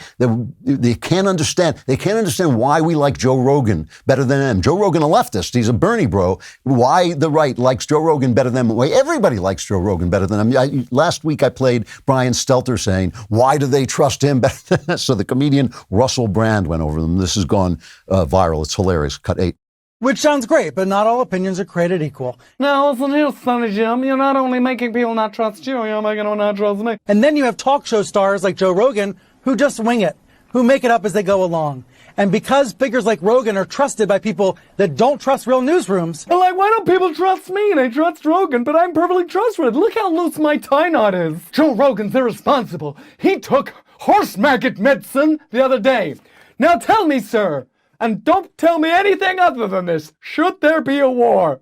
they can't understand. They can't understand why we like Joe Rogan better than them. Joe Rogan, a leftist, he's a Bernie bro. Why the right likes Joe Rogan better than them. Why everybody likes Joe Rogan better than him. Last week I played Brian Stelter saying, why do they trust him better than us? So the comedian Russell Brand went over them. This has gone viral. It's hilarious. Cut 8. Which sounds great, but not all opinions are created equal. Now, listen here, Sonny Jim. You're not only making people not trust you, you're making them not trust me. And then you have talk show stars like Joe Rogan who just wing it, who make it up as they go along. And because figures like Rogan are trusted by people that don't trust real newsrooms, they're like, why don't people trust me? They trust Rogan, but I'm perfectly trustworthy. Look how loose my tie knot is. Joe Rogan's irresponsible. He took horse maggot medicine the other day. Now tell me, sir, and don't tell me anything other than this. Should there be a war?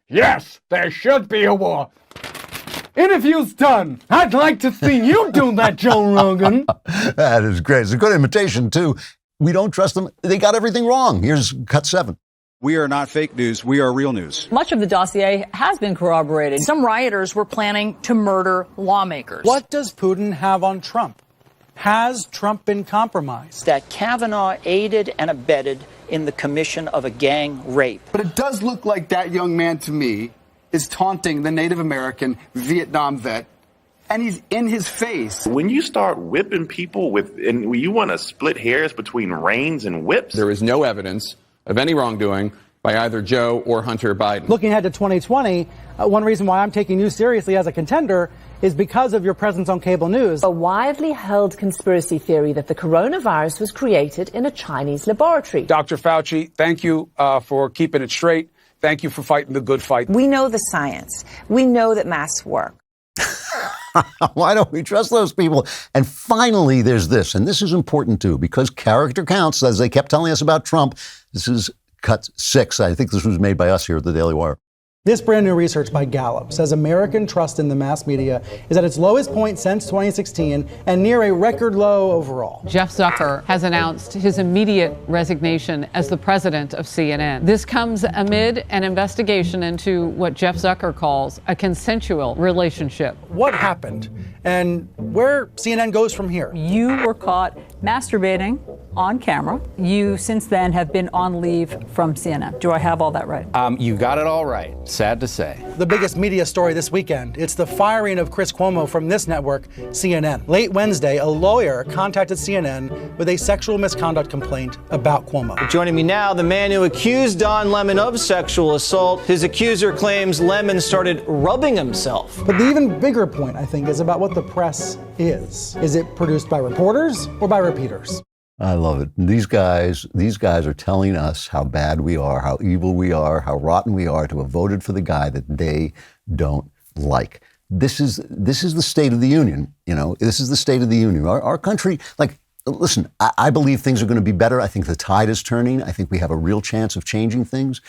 Yes, there should be a war. Interview's done. I'd like to see you do that, Joe Rogan. That is great. It's a good imitation, too. We don't trust them. They got everything wrong. Here's cut 7. We are not fake news. We are real news. Much of the dossier has been corroborated. Some rioters were planning to murder lawmakers. What does Putin have on Trump? Has Trump been compromised? That Kavanaugh aided and abetted in the commission of a gang rape. But it does look like that young man to me is taunting the Native American Vietnam vet, and he's in his face. When you start whipping people and you want to split hairs between reins and whips. There is no evidence of any wrongdoing by either Joe or Hunter Biden. Looking ahead to 2020, one reason why I'm taking you seriously as a contender is because of your presence on cable news. A widely held conspiracy theory that the coronavirus was created in a Chinese laboratory. Dr. Fauci, thank you for keeping it straight. Thank you for fighting the good fight. We know the science. We know that masks work. Why don't we trust those people? And finally, there's this, and this is important too, because character counts, as they kept telling us about Trump. This is cut 6. I think this was made by us here at the Daily Wire. This brand new research by Gallup says American trust in the mass media is at its lowest point since 2016 and near a record low overall. Jeff Zucker has announced his immediate resignation as the president of CNN. This comes amid an investigation into what Jeff Zucker calls a consensual relationship. What happened and where CNN goes from here? You were caught masturbating on camera. You since then have been on leave from CNN. Do I have all that right? You got it all right. Sad to say. The biggest media story this weekend, it's the firing of Chris Cuomo from this network, CNN. Late Wednesday, a lawyer contacted CNN with a sexual misconduct complaint about Cuomo. Joining me now, the man who accused Don Lemon of sexual assault. His accuser claims Lemon started rubbing himself. But the even bigger point, I think, is about what the press is. Is it produced by reporters or by repeaters? I love it. These guys are telling us how bad we are, how evil we are, how rotten we are to have voted for the guy that they don't like. This is the State of the Union. You know, this is the State of the Union. Our country, listen, I believe things are going to be better. I think the tide is turning. I think we have a real chance of changing things.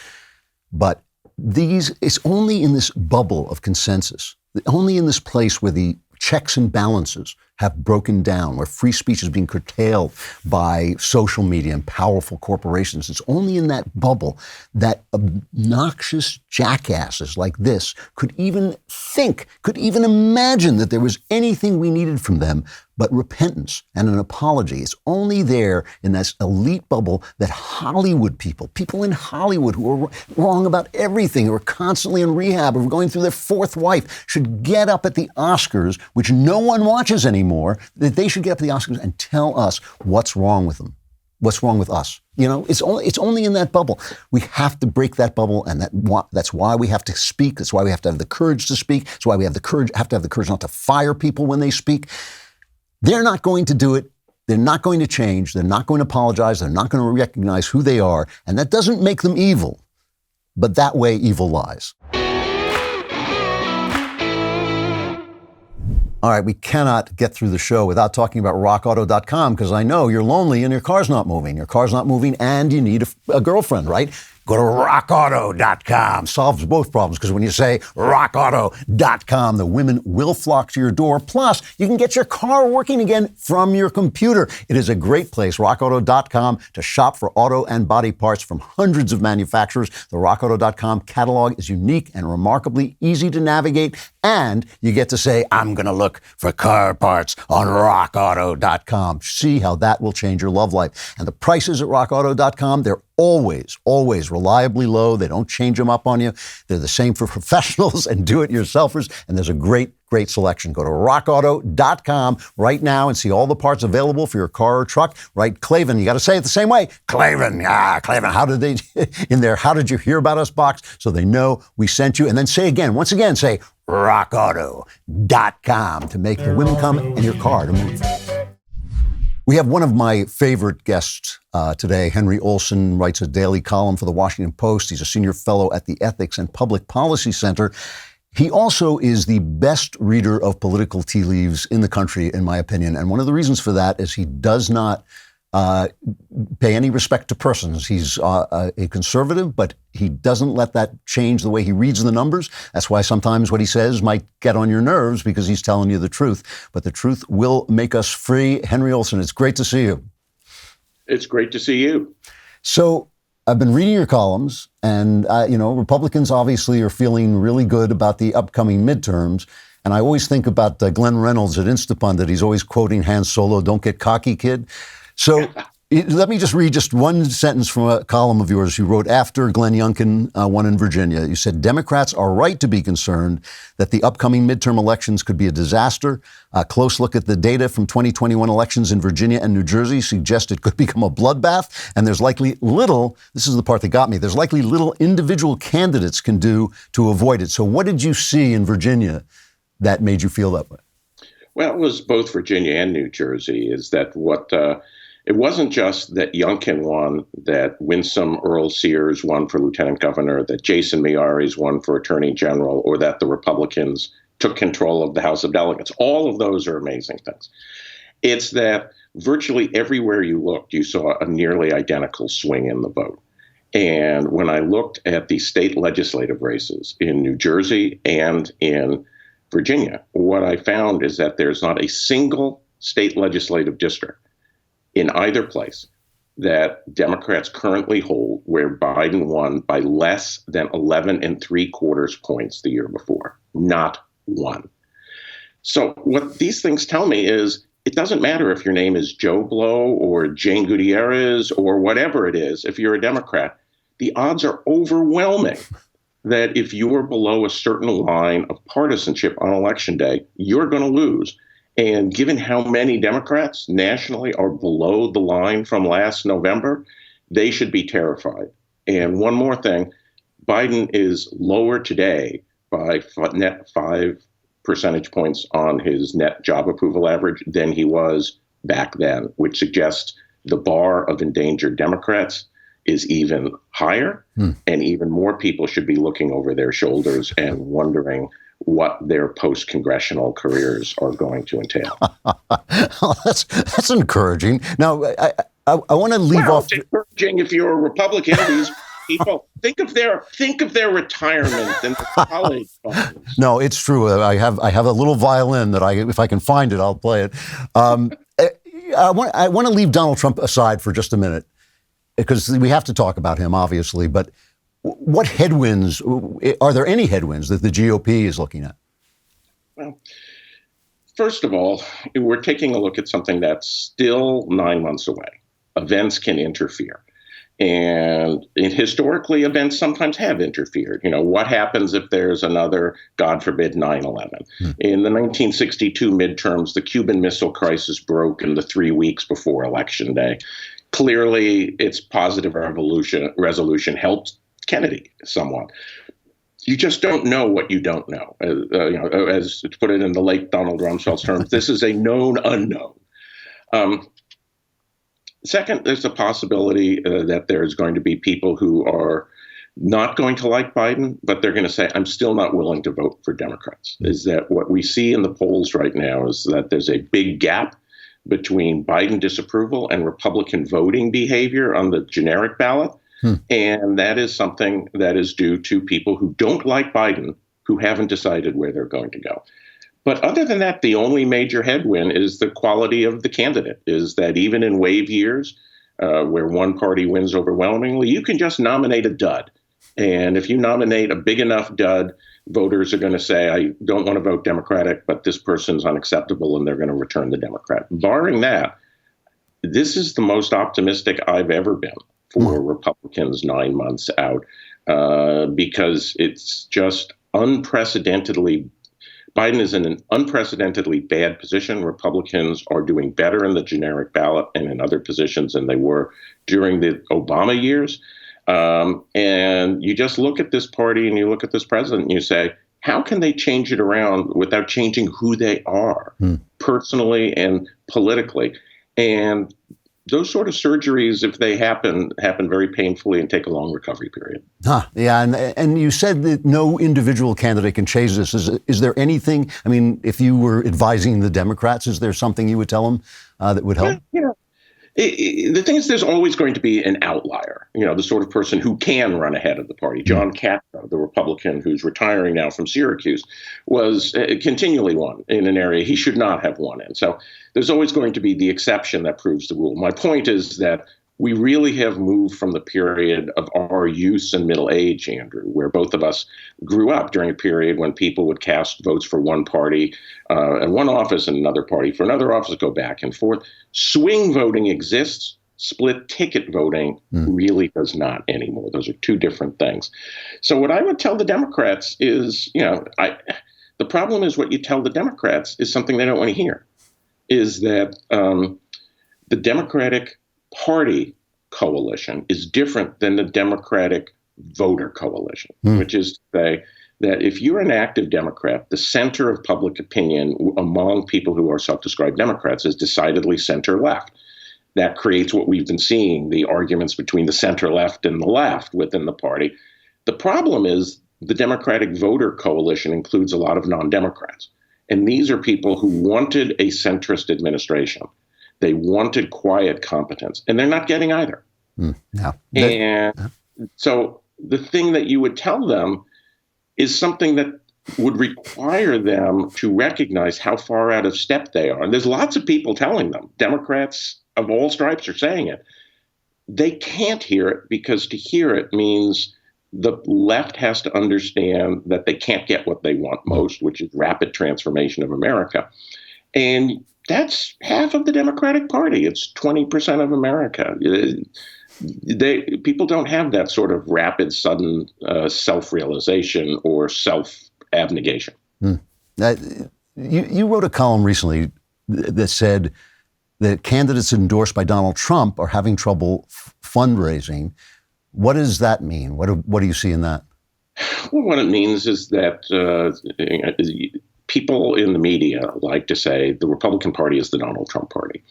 But it's only in this bubble of consensus, only in this place where the checks and balances have broken down, where free speech is being curtailed by social media and powerful corporations. It's only in that bubble that obnoxious jackasses like this could even imagine that there was anything we needed from them but repentance and an apology. It's only there in this elite bubble that Hollywood people in Hollywood who are wrong about everything, who are constantly in rehab, who are going through their fourth wife, should get up at the Oscars, which no one watches anymore, that they should get up at the Oscars and tell us what's wrong with them, what's wrong with us. You know, it's only in that bubble. We have to break that bubble, and that's why we have to speak. That's why we have to have the courage to speak. That's why we have to have the courage not to fire people when they speak. They're not going to do it. They're not going to change. They're not going to apologize. They're not going to recognize who they are. And that doesn't make them evil. But that way, evil lies. All right, we cannot get through the show without talking about rockauto.com, because I know you're lonely and your car's not moving. Your car's not moving and you need a girlfriend, right? Go to rockauto.com. Solves both problems, because when you say rockauto.com, the women will flock to your door. Plus, you can get your car working again from your computer. It is a great place, rockauto.com, to shop for auto and body parts from hundreds of manufacturers. The rockauto.com catalog is unique and remarkably easy to navigate. And you get to say, I'm going to look for car parts on rockauto.com. See how that will change your love life. And the prices at rockauto.com, they're always reliably low. They don't change them up on you. They're the same for professionals and do-it-yourselfers. And there's a great selection. Go to rockauto.com right now and see all the parts available for your car or truck. Right, Klavan, you got to say it the same way. Klavan, Klavan, how did they, in there, how did you hear about us box? So they know we sent you. And then say again, once again, say rockauto.com to make the women come and your car to move. We have one of my favorite guests today. Henry Olsen writes a daily column for the Washington Post. He's a senior fellow at the Ethics and Public Policy Center. He also is the best reader of political tea leaves in the country, in my opinion. And one of the reasons for that is he does not pay any respect to persons. He's a conservative, but he doesn't let that change the way he reads the numbers. That's why sometimes what he says might get on your nerves, because he's telling you the truth. But the truth will make us free. Henry Olsen, it's great to see you. It's great to see you. So I've been reading your columns, and Republicans obviously are feeling really good about the upcoming midterms. And I always think about Glenn Reynolds at Instapundit. He's always quoting Han Solo, "Don't get cocky, kid." So let me just read just one sentence from a column of yours you wrote after Glenn Youngkin won in Virginia. You said, Democrats are right to be concerned that the upcoming midterm elections could be a disaster. A close look at the data from 2021 elections in Virginia and New Jersey suggests it could become a bloodbath. And there's likely little, this is the part that got me, there's likely little individual candidates can do to avoid it. So what did you see in Virginia that made you feel that way? Well, it was both Virginia and New Jersey. Is that what... It wasn't just that Youngkin won, that Winsome Earl Sears won for lieutenant governor, that Jason Miyares won for attorney general, or that the Republicans took control of the House of Delegates. All of those are amazing things. It's that virtually everywhere you looked, you saw a nearly identical swing in the vote. And when I looked at the state legislative races in New Jersey and in Virginia, what I found is that there's not a single state legislative district in either place that Democrats currently hold where Biden won by less than 11 3/4 points the year before. Not one. So what these things tell me is it doesn't matter if your name is Joe Blow or Jane Gutierrez or whatever it is. If you're a Democrat, the odds are overwhelming that if you are below a certain line of partisanship on Election Day, you're going to lose. And given how many Democrats nationally are below the line from last November, they should be terrified. And one more thing, Biden is lower today by net 5 percentage points on his net job approval average than he was back then, which suggests the bar of endangered Democrats is even higher, and even more people should be looking over their shoulders and wondering what their post-congressional careers are going to entail. Oh, that's encouraging. Now, I want to leave off. It's encouraging if you're a Republican. These people think of their retirement and their college funds. No, it's true. I have a little violin that if I can find it, I'll play it. I want to leave Donald Trump aside for just a minute, because we have to talk about him, obviously. But what headwinds, are there any headwinds that the GOP is looking at? Well, first of all, we're taking a look at something that's still 9 months away. Events can interfere. And historically, events sometimes have interfered. You know, what happens if there's another, God forbid, 9/11? In the 1962 midterms, the Cuban Missile Crisis broke in the 3 weeks before Election Day. Clearly, its positive resolution helped Kennedy somewhat. You just don't know what you don't know. As to put it in the late Donald Rumsfeld's terms, this is a known unknown. Second, there's a possibility that there's going to be people who are not going to like Biden, but they're going to say, I'm still not willing to vote for Democrats. Is that what we see in the polls right now is that there's a big gap between Biden disapproval and Republican voting behavior on the generic ballot. And that is something that is due to people who don't like Biden, who haven't decided where they're going to go. But other than that, the only major headwind is the quality of the candidate, is that even in wave years where one party wins overwhelmingly, you can just nominate a dud. And if you nominate a big enough dud, voters are going to say, I don't want to vote Democratic, but this person's unacceptable, and they're going to return the Democrat. Barring that, this is the most optimistic I've ever been for Republicans 9 months out, because it's just unprecedentedly. Biden is in an unprecedentedly bad position. Republicans are doing better in the generic ballot and in other positions than they were during the Obama years. And you just look at this party and you look at this president and you say, how can they change it around without changing who they are personally and politically? And those sort of surgeries, if they happen very painfully and take a long recovery period. Yeah, and you said that no individual candidate can change this. Is there anything, I mean, if you were advising the Democrats, is there something you would tell them that would help? Yeah. The thing is, there's always going to be an outlier, the sort of person who can run ahead of the party. John Katko, the Republican who's retiring now from Syracuse, was continually won in an area he should not have won in. So there's always going to be the exception that proves the rule. My point is that we really have moved from the period of our youth and middle age, Andrew, where both of us grew up during a period when people would cast votes for one party and one office and another party for another office, go back and forth. Swing voting exists. Split ticket voting really does not anymore. Those are two different things. So what I would tell the Democrats is, the problem is what you tell the Democrats is something they don't want to hear, is that the Democratic Party coalition is different than the Democratic voter coalition, which is to say that if you're an active Democrat, the center of public opinion among people who are self-described Democrats is decidedly center-left. That creates what we've been seeing, the arguments between the center-left and the left within the party. The problem is the Democratic voter coalition includes a lot of non-Democrats. And these are people who wanted a centrist administration. They wanted quiet competence, and they're not getting either. So the thing that you would tell them is something that would require them to recognize how far out of step they are. And there's lots of people telling them, Democrats of all stripes are saying it. They can't hear it because to hear it means the left has to understand that they can't get what they want most, which is rapid transformation of America. And that's half of the Democratic Party. It's 20% of America. People don't have that sort of rapid, sudden self-realization or self-abnegation. You wrote a column recently that said that candidates endorsed by Donald Trump are having trouble fundraising. What does that mean? What do you see in that? Well, what it means is that people in the media like to say the Republican Party is the Donald Trump Party.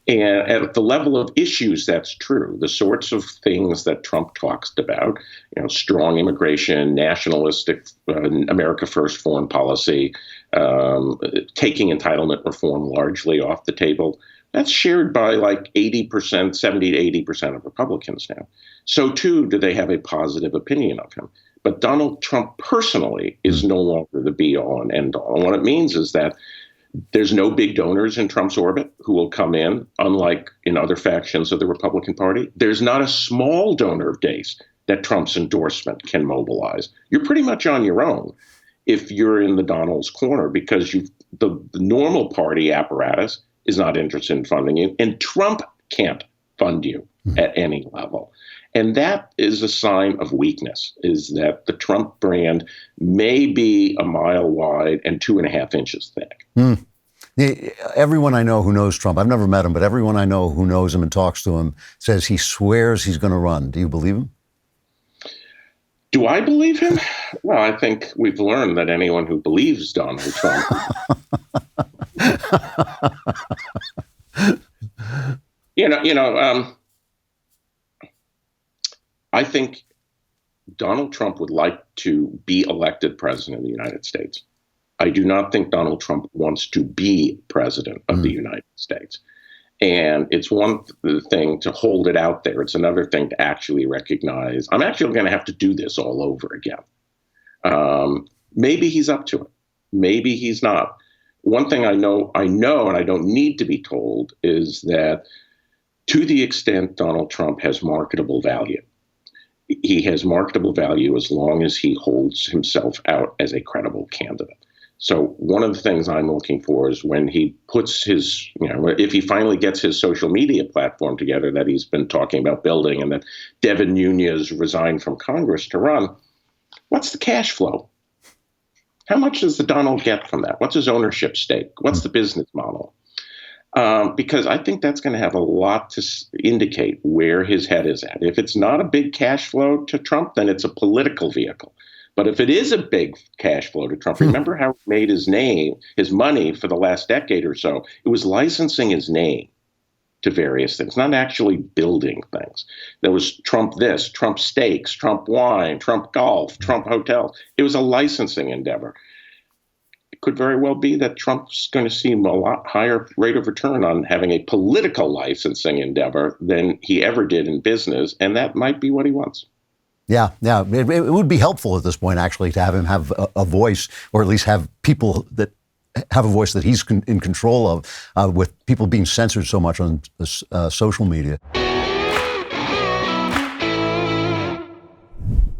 And at the level of issues, that's true. The sorts of things that Trump talks about, strong immigration, nationalistic, America First foreign policy, taking entitlement reform largely off the table, that's shared by like 80%, 70 to 80% of Republicans now. So, too, do they have a positive opinion of him. But Donald Trump personally is no longer the be-all and end-all. And what it means is that there's no big donors in Trump's orbit who will come in, unlike in other factions of the Republican Party. There's not a small donor base that Trump's endorsement can mobilize. You're pretty much on your own if you're in the Donald's corner because the normal party apparatus is not interested in funding you, and Trump can't fund you at any level. And that is a sign of weakness, is that the Trump brand may be a mile wide and 2.5 inches thick. Everyone I know who knows Trump, I've never met him, but everyone I know who knows him and talks to him says he swears he's going to run. Do you believe him? Do I believe him? Well, I think we've learned that anyone who believes Donald Trump I think Donald Trump would like to be elected president of the United States. I do not think Donald Trump wants to be president of the United States. And it's one thing to hold it out there. It's another thing to actually recognize, I'm actually going to have to do this all over again. Maybe he's up to it. Maybe he's not. One thing I know, and I don't need to be told, is that to the extent Donald Trump has marketable value, he has marketable value as long as he holds himself out as a credible candidate. So one of the things I'm looking for is when he puts his, if he finally gets his social media platform together that he's been talking about building, and that Devin Nunes resigned from Congress to run, what's the cash flow? How much does the Donald get from that? What's his ownership stake? What's the business model? Because I think that's going to have a lot to indicate where his head is at. If it's not a big cash flow to Trump, then it's a political vehicle. But if it is a big cash flow to Trump, remember how he made his money for the last decade or so? It was licensing his name to various things, not actually building things. There was Trump this, Trump steaks, Trump wine, Trump golf, Trump hotels. It was a licensing endeavor. It could very well be that Trump's going to see a lot higher rate of return on having a political licensing endeavor than he ever did in business, and that might be what he wants. Yeah. It would be helpful at this point, actually, to have him have a voice, or at least have people that have a voice that he's in control of, with people being censored so much on social media.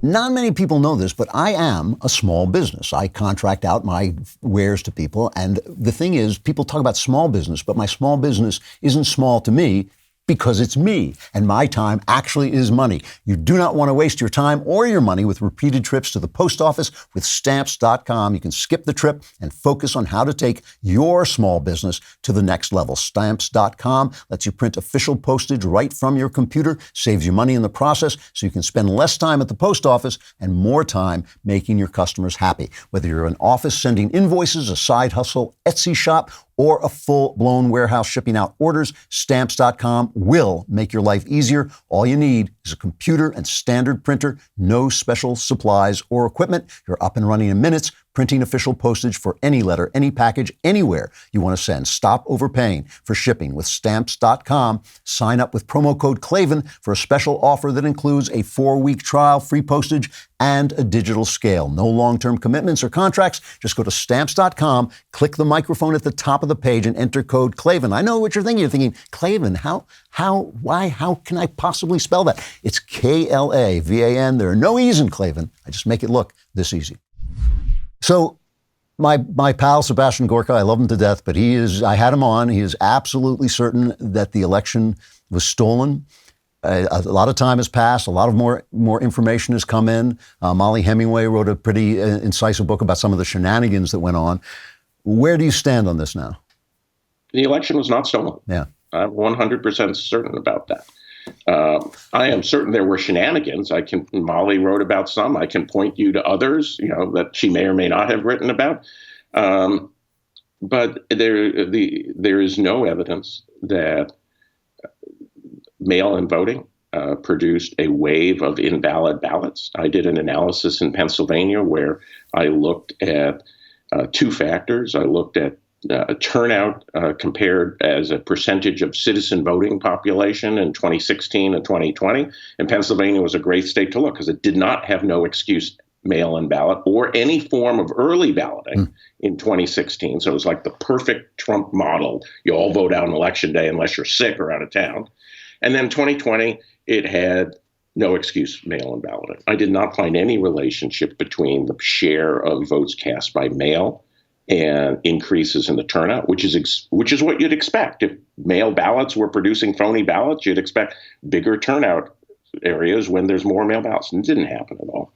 Not many people know this, but I am a small business. I contract out my wares to people. And the thing is, people talk about small business, but my small business isn't small to me, because it's me, and my time actually is money. You do not want to waste your time or your money with repeated trips to the post office. With Stamps.com, you can skip the trip and focus on how to take your small business to the next level. Stamps.com lets you print official postage right from your computer, saves you money in the process, so you can spend less time at the post office and more time making your customers happy. Whether you're an office sending invoices, a side hustle, Etsy shop, or a full-blown warehouse shipping out orders, Stamps.com will make your life easier. All you need is a computer and standard printer, no special supplies or equipment. You're up and running in minutes, printing official postage for any letter, any package, anywhere you want to send. Stop overpaying for shipping with Stamps.com. Sign up with promo code Klavan for a special offer that includes a 4-week trial, free postage, and a digital scale. No long-term commitments or contracts. Just go to Stamps.com, click the microphone at the top of the page, and enter code Klavan. I know what you're thinking. You're thinking, Klavan, why, how can I possibly spell that? It's Klavan. There are no E's in Klavan. I just make it look this easy. So my pal, Sebastian Gorka, I love him to death, but I had him on. He is absolutely certain that the election was stolen. A lot of time has passed. A lot of more information has come in. Molly Hemingway wrote a pretty incisive book about some of the shenanigans that went on. Where do you stand on this now? The election was not stolen. Yeah. I'm 100% certain about that. I am certain there were shenanigans. Molly wrote about some. I can point you to others, that she may or may not have written about. But there is no evidence that mail-in voting produced a wave of invalid ballots. I did an analysis in Pennsylvania where I looked at two factors. I looked at turnout compared as a percentage of citizen voting population in 2016 and 2020. And Pennsylvania was a great state to look because it did not have no excuse mail-in ballot or any form of early balloting in 2016. So it was like the perfect Trump model. You all vote out on election day unless you're sick or out of town. And then 2020, it had no excuse mail-in balloting. I did not find any relationship between the share of votes cast by mail and increases in the turnout, which is what you'd expect. If mail ballots were producing phony ballots, you'd expect bigger turnout areas when there's more mail ballots. And it didn't happen at all.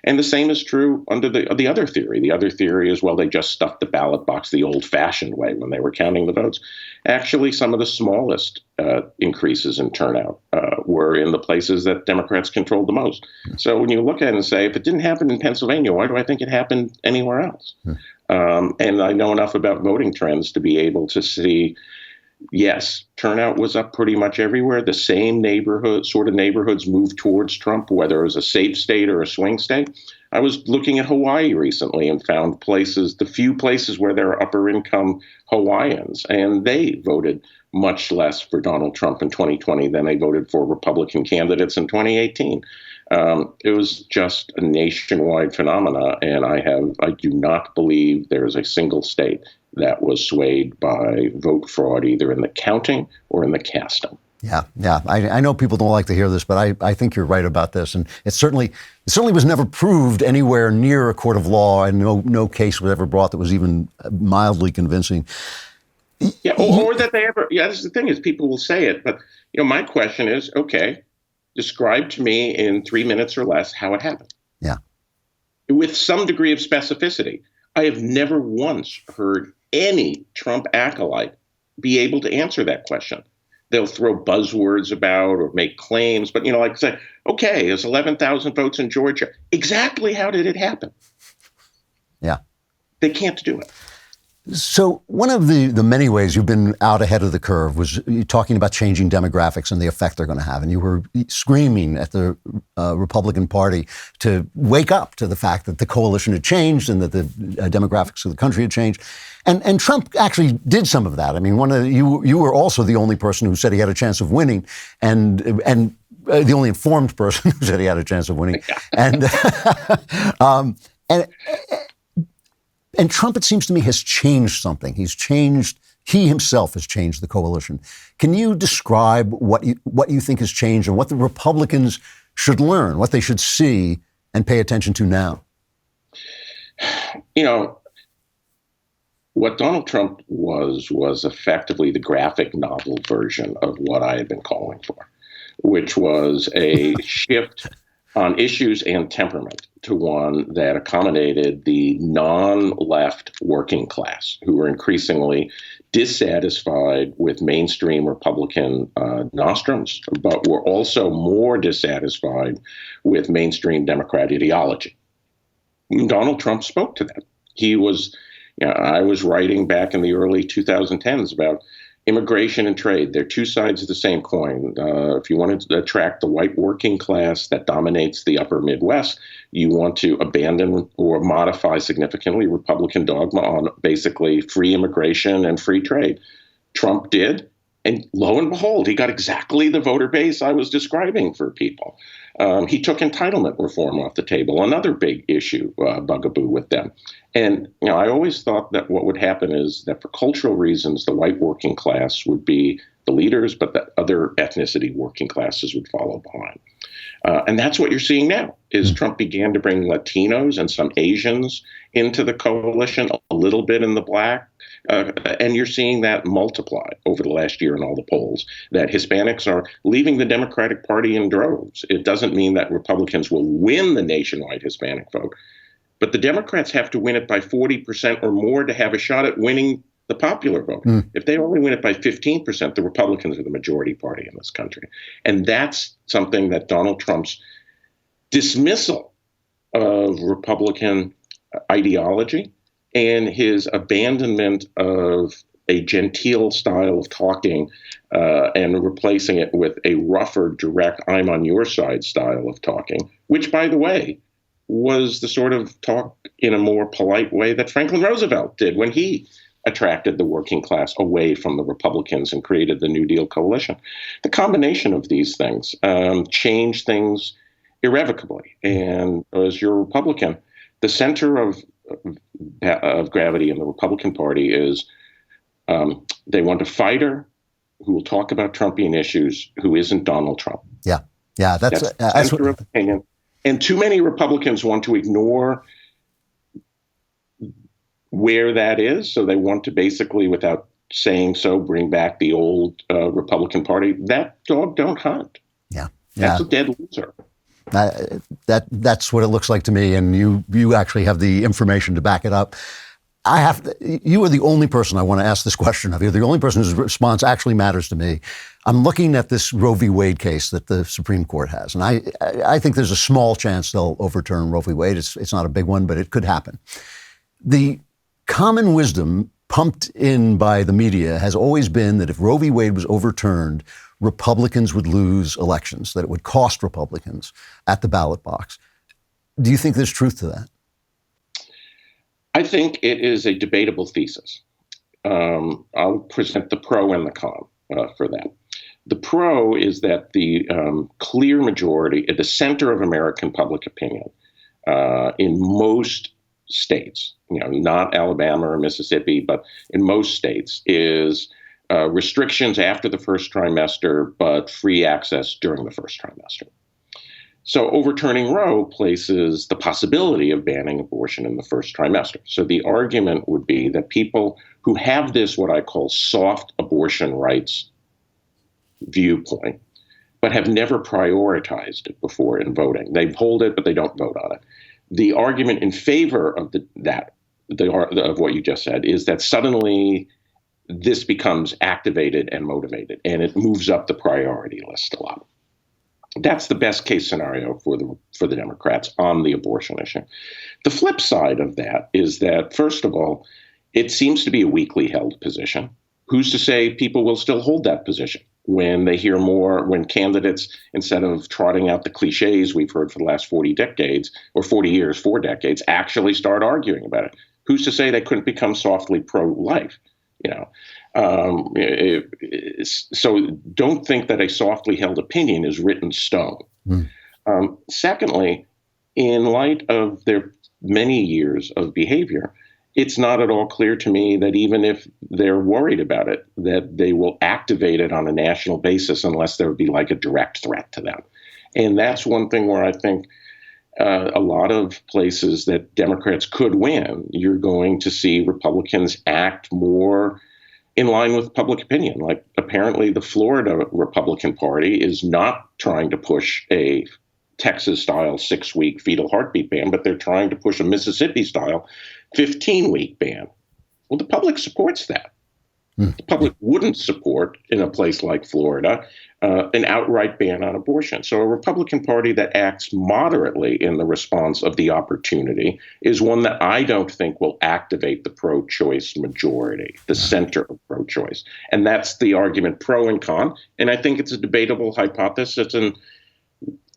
And the same is true under the other theory. The other theory is, well, they just stuffed the ballot box the old-fashioned way when they were counting the votes. Actually, some of the smallest increases in turnout were in the places that Democrats controlled the most. So when you look at it and say, if it didn't happen in Pennsylvania, why do I think it happened anywhere else? And I know enough about voting trends to be able to see Yes, turnout was up pretty much everywhere. The same neighborhoods moved towards Trump, whether it was a safe state or a swing state. I was looking at Hawaii recently and found the few places where there are upper income Hawaiians, and they voted much less for Donald Trump in 2020 than they voted for Republican candidates in 2018. It was just a nationwide phenomena, and I do not believe there is a single state that was swayed by vote fraud, either in the counting or in the casting. Yeah. I know people don't like to hear this, but I think you're right about this. And it certainly was never proved anywhere near a court of law, and no case was ever brought that was even mildly convincing. Yeah, or that they ever. Yeah, that's the thing is people will say it, but my question is, okay, describe to me in 3 minutes or less how it happened. Yeah, with some degree of specificity. I have never once heard any Trump acolyte be able to answer that question. They'll throw buzzwords about or make claims, but like say, okay, there's 11,000 votes in Georgia. Exactly how did it happen? Yeah, they can't do it. So one of the many ways you've been out ahead of the curve was you talking about changing demographics and the effect they're going to have. And you were screaming at the Republican Party to wake up to the fact that the coalition had changed and that the demographics of the country had changed. And Trump actually did some of that. I mean, you were also the only person who said he had a chance of winning, and the only informed person who said he had a chance of winning. And Trump, it seems to me, has changed something. He himself has changed the coalition. Can you describe what you think has changed and what the Republicans should learn, what they should see and pay attention to now? What Donald Trump was effectively the graphic novel version of what I had been calling for, which was a shift on issues and temperament to one that accommodated the non-left working class, who were increasingly dissatisfied with mainstream Republican nostrums, but were also more dissatisfied with mainstream Democrat ideology. Donald Trump spoke to that. I was writing back in the early 2010s about immigration and trade. They're two sides of the same coin. If you want to attract the white working class that dominates the upper Midwest, you want to abandon or modify significantly Republican dogma on basically free immigration and free trade. Trump did. And lo and behold, he got exactly the voter base I was describing for people. He took entitlement reform off the table, another big issue, bugaboo with them. And I always thought that what would happen is that for cultural reasons, the white working class would be the leaders, but the other ethnicity working classes would follow behind. And that's what you're seeing now, is Trump began to bring Latinos and some Asians into the coalition, a little bit in the black. And you're seeing that multiply over the last year in all the polls, that Hispanics are leaving the Democratic Party in droves. It doesn't mean that Republicans will win the nationwide Hispanic vote, but the Democrats have to win it by 40% or more to have a shot at winning the popular vote. If they only win it by 15%, the Republicans are the majority party in this country. And that's something that Donald Trump's dismissal of Republican ideology and his abandonment of a genteel style of talking and replacing it with a rougher, direct, I'm on your side style of talking, which, by the way, was the sort of talk in a more polite way that Franklin Roosevelt did when he attracted the working class away from the Republicans and created the New Deal coalition. The combination of these things changed things irrevocably. And as you're a Republican, the center of gravity in the Republican Party is they want a fighter who will talk about Trumpian issues who isn't Donald Trump. Yeah, that's center of opinion. And too many Republicans want to ignore where that is, so they want to basically, without saying so, bring back the old Republican Party. That dog don't hunt. That's a dead loser. That's what it looks like to me, and you actually have the information to back it up. You are the only person I want to ask this question of. You're the only person whose response actually matters to me. I'm looking at this Roe v. Wade case that the Supreme Court has, and I think there's a small chance they'll overturn Roe v. Wade. It's not a big one, but it could happen. The common wisdom pumped in by the media has always been that if Roe v. Wade was overturned, Republicans would lose elections, that it would cost Republicans at the ballot box. Do you think there's truth to that? I think it is a debatable thesis. I'll present the pro and the con for that. The pro is that the clear majority at the center of American public opinion in most states, not Alabama or Mississippi, but in most states, is restrictions after the first trimester, but free access during the first trimester. So overturning Roe places the possibility of banning abortion in the first trimester. So the argument would be that people who have this, what I call soft abortion rights viewpoint, but have never prioritized it before in voting. They hold it, but they don't vote on it. The argument in favor of of what you just said is that suddenly this becomes activated and motivated, and it moves up the priority list a lot. That's the best case scenario for the Democrats on the abortion issue. The flip side of that is that, first of all, it seems to be a weakly held position. Who's to say people will still hold that position when they hear more, when candidates, instead of trotting out the cliches we've heard for the last 40 decades, or 40 years, 4 decades, actually start arguing about it? Who's to say they couldn't become softly pro-life? So don't think that a softly held opinion is written stone. Secondly, in light of their many years of behavior, it's not at all clear to me that even if they're worried about it, that they will activate it on a national basis unless there would be like a direct threat to them. And that's one thing where I think a lot of places that Democrats could win, you're going to see Republicans act more in line with public opinion. Like apparently the Florida Republican Party is not trying to push a Texas-style 6-week fetal heartbeat ban, but they're trying to push a Mississippi-style 15-week ban. Well, the public supports that. The public wouldn't support, in a place like Florida, an outright ban on abortion. So a Republican Party that acts moderately in the response of the opportunity is one that I don't think will activate the pro-choice majority, the center of pro-choice. And that's the argument pro and con. And I think it's a debatable hypothesis. And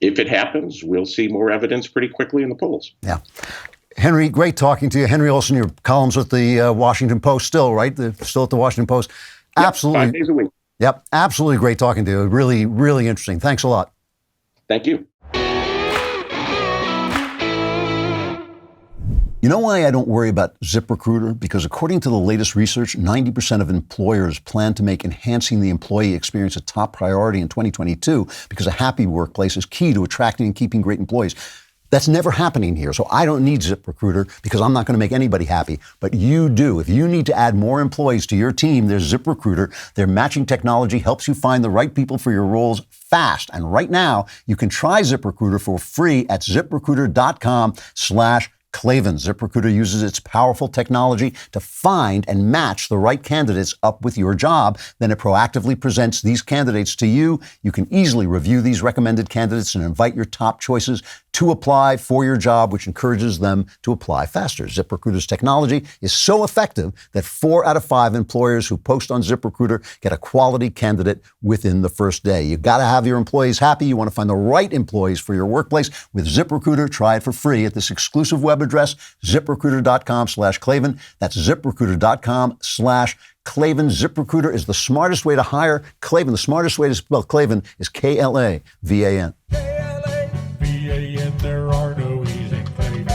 if it happens, we'll see more evidence pretty quickly in the polls. Yeah. Henry, great talking to you. Henry Olsen, your columns with the Washington Post still, right? Still at the Washington Post. Absolutely. 5 days a week. Yep. Absolutely great talking to you. Really, really interesting. Thanks a lot. Thank you. You know why I don't worry about ZipRecruiter? Because according to the latest research, 90% of employers plan to make enhancing the employee experience a top priority in 2022 because a happy workplace is key to attracting and keeping great employees. That's never happening here. So I don't need ZipRecruiter because I'm not going to make anybody happy. But you do. If you need to add more employees to your team, there's ZipRecruiter. Their matching technology helps you find the right people for your roles fast. And right now, you can try ZipRecruiter for free at ZipRecruiter.com/Klavan. ZipRecruiter uses its powerful technology to find and match the right candidates up with your job. Then it proactively presents these candidates to you. You can easily review these recommended candidates and invite your top choices to apply for your job, which encourages them to apply faster. ZipRecruiter's technology is so effective that 4 out of 5 employers who post on ZipRecruiter get a quality candidate within the first day. You've got to have your employees happy. You want to find the right employees for your workplace. With ZipRecruiter, try it for free at this exclusive web address, ZipRecruiter.com/Klavan. That's ZipRecruiter.com/Klavan. ZipRecruiter is the smartest way to hire. Klavan, the smartest way to spell Klavan is Klavan. There are no easy Klavan.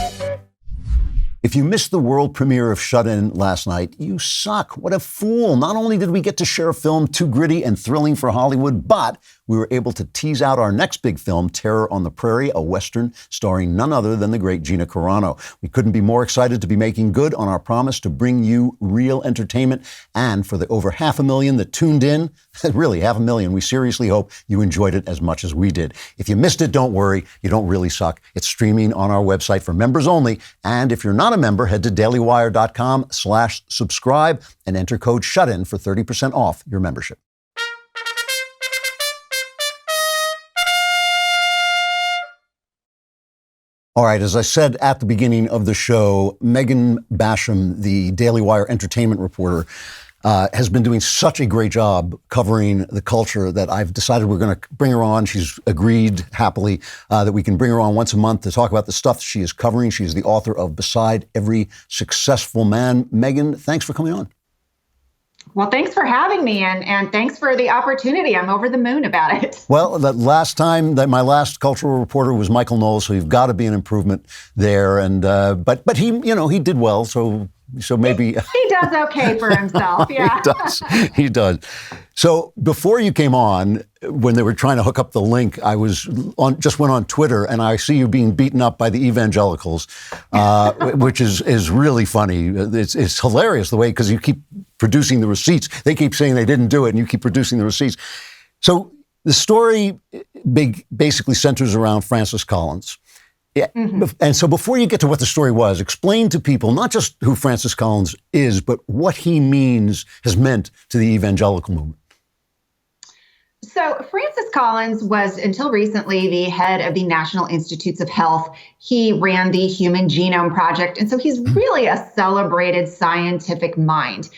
If you missed the world premiere of Shut In last night, you suck. What a fool. Not only did we get to share a film too gritty and thrilling for Hollywood, but we were able to tease out our next big film, Terror on the Prairie, a Western starring none other than the great Gina Carano. We couldn't be more excited to be making good on our promise to bring you real entertainment. And for the over 500,000 that tuned in, really 500,000, we seriously hope you enjoyed it as much as we did. If you missed it, don't worry. You don't really suck. It's streaming on our website for members only. And if you're not a member, head to dailywire.com/subscribe and enter code SHUTIN for 30% off your membership. All right, as I said at the beginning of the show, Megan Basham, the Daily Wire entertainment reporter, has been doing such a great job covering the culture that I've decided we're going to bring her on. She's agreed happily that we can bring her on once a month to talk about the stuff she is covering. She is the author of Beside Every Successful Man. Megan, thanks for coming on. Well, thanks for having me, and thanks for the opportunity. I'm over the moon about it. Well, that last time that my last cultural reporter was Michael Knowles, so you've got to be an improvement there. And but he, he did well, so maybe he does okay for himself. Yeah, he does. So before you came on, when they were trying to hook up the link, I just went on Twitter, and I see you being beaten up by the evangelicals, which is really funny. It's hilarious the way, because you keep producing the receipts. They keep saying they didn't do it, and you keep producing the receipts. So the story basically centers around Francis Collins. Yeah. Mm-hmm. And so before you get to what the story was, explain to people not just who Francis Collins is, but what he has meant to the evangelical movement. So Francis Collins was, until recently, the head of the National Institutes of Health. He ran the Human Genome Project. And so he's really a celebrated scientific mind.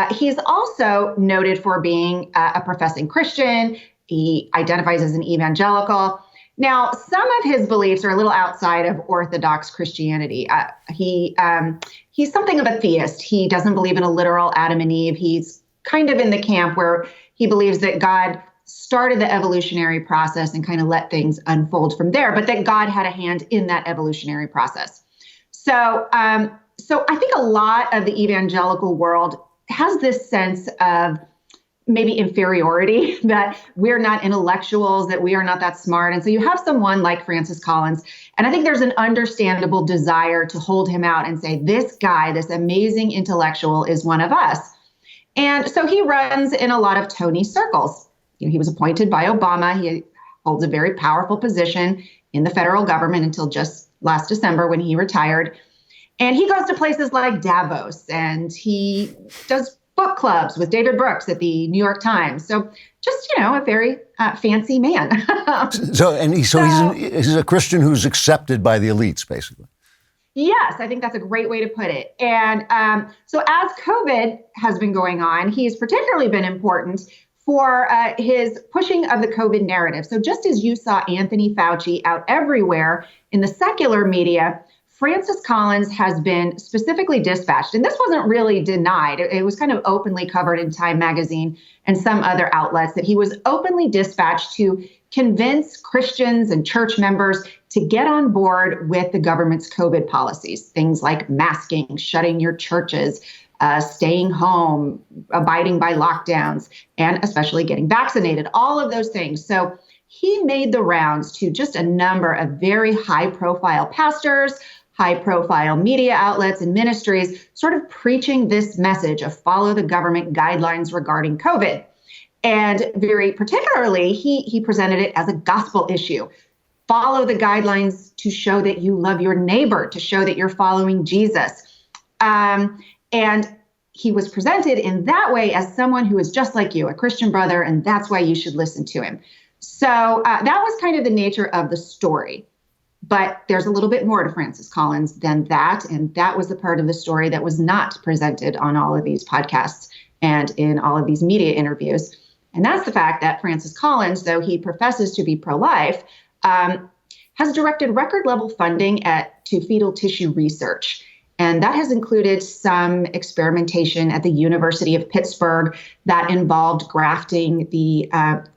He's also noted for being a professing Christian. He identifies as an evangelical. Now, some of his beliefs are a little outside of Orthodox Christianity. He's something of a theist. He doesn't believe in a literal Adam and Eve. He's kind of in the camp where he believes that God started the evolutionary process and kind of let things unfold from there, but that God had a hand in that evolutionary process. So I think a lot of the evangelical world has this sense of maybe inferiority, that we're not intellectuals, that we are not that smart. And so you have someone like Francis Collins, and I think there's an understandable desire to hold him out and say, this guy, this amazing intellectual, is one of us. And so he runs in a lot of Tony circles. He was appointed by Obama. He holds a very powerful position in the federal government until just last December when he retired. And he goes to places like Davos, and he does book clubs with David Brooks at the New York Times. So just, a very fancy man. He's a Christian who's accepted by the elites, basically. Yes, I think that's a great way to put it. And so as COVID has been going on, he's particularly been important for his pushing of the COVID narrative. So just as you saw Anthony Fauci out everywhere in the secular media, Francis Collins has been specifically dispatched, and this wasn't really denied. It was kind of openly covered in Time magazine and some other outlets that he was openly dispatched to convince Christians and church members to get on board with the government's COVID policies, things like masking, shutting your churches, staying home, abiding by lockdowns, and especially getting vaccinated, all of those things. So he made the rounds to just a number of very high-profile pastors, high-profile media outlets and ministries, sort of preaching this message of follow the government guidelines regarding COVID. And very particularly, he presented it as a gospel issue. Follow the guidelines to show that you love your neighbor, to show that you're following Jesus. And he was presented in that way as someone who is just like you, a Christian brother, and that's why you should listen to him. So that was kind of the nature of the story. But there's a little bit more to Francis Collins than that. And that was the part of the story that was not presented on all of these podcasts and in all of these media interviews. And that's the fact that Francis Collins, though he professes to be pro-life, has directed record level funding to fetal tissue research. And that has included some experimentation at the University of Pittsburgh that involved grafting the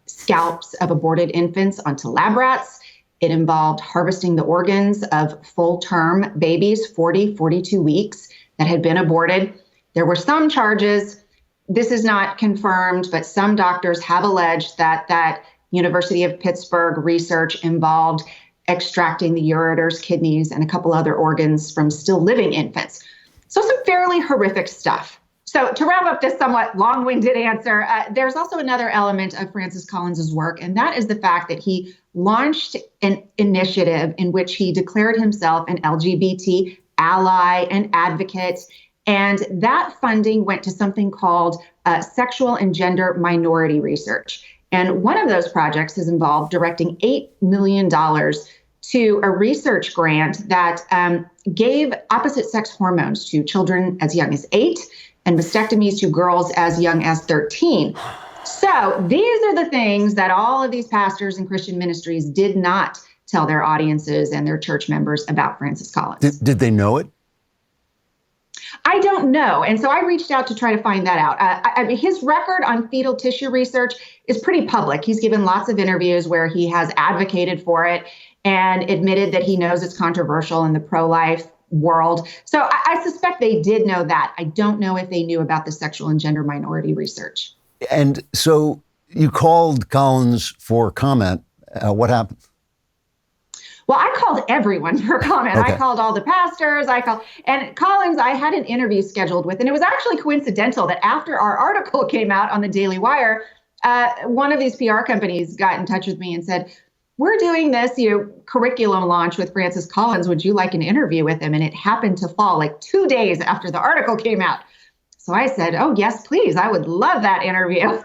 scalps of aborted infants onto lab rats. It involved harvesting the organs of full-term babies, 42 weeks, that had been aborted. There were some charges. This is not confirmed, but some doctors have alleged that University of Pittsburgh research involved extracting the ureters, kidneys, and a couple other organs from still living infants. So some fairly horrific stuff. So to wrap up this somewhat long-winded answer, there's also another element of Francis Collins's work, and that is the fact that he launched an initiative in which he declared himself an LGBT ally and advocate. And that funding went to something called sexual and gender minority research. And one of those projects has involved directing $8 million to a research grant that gave opposite-sex hormones to children as young as 8 and mastectomies to girls as young as 13. So these are the things that all of these pastors and Christian ministries did not tell their audiences and their church members about Francis Collins. Did they know it? I don't know. And so I reached out to try to find that out. I mean, his record on fetal tissue research is pretty public. He's given lots of interviews where he has advocated for it and admitted that he knows it's controversial in the pro-life world. So I suspect they did know that. I don't know if they knew about the sexual and gender minority research. And so you called Collins for comment. What happened? Well, I called everyone for comment. Okay. I called all the pastors. And Collins, I had an interview scheduled with, and it was actually coincidental that after our article came out on the Daily Wire, one of these PR companies got in touch with me and said, we're doing this, curriculum launch with Francis Collins. Would you like an interview with him? And it happened to fall like 2 days after the article came out. So I said, oh, yes, please. I would love that interview.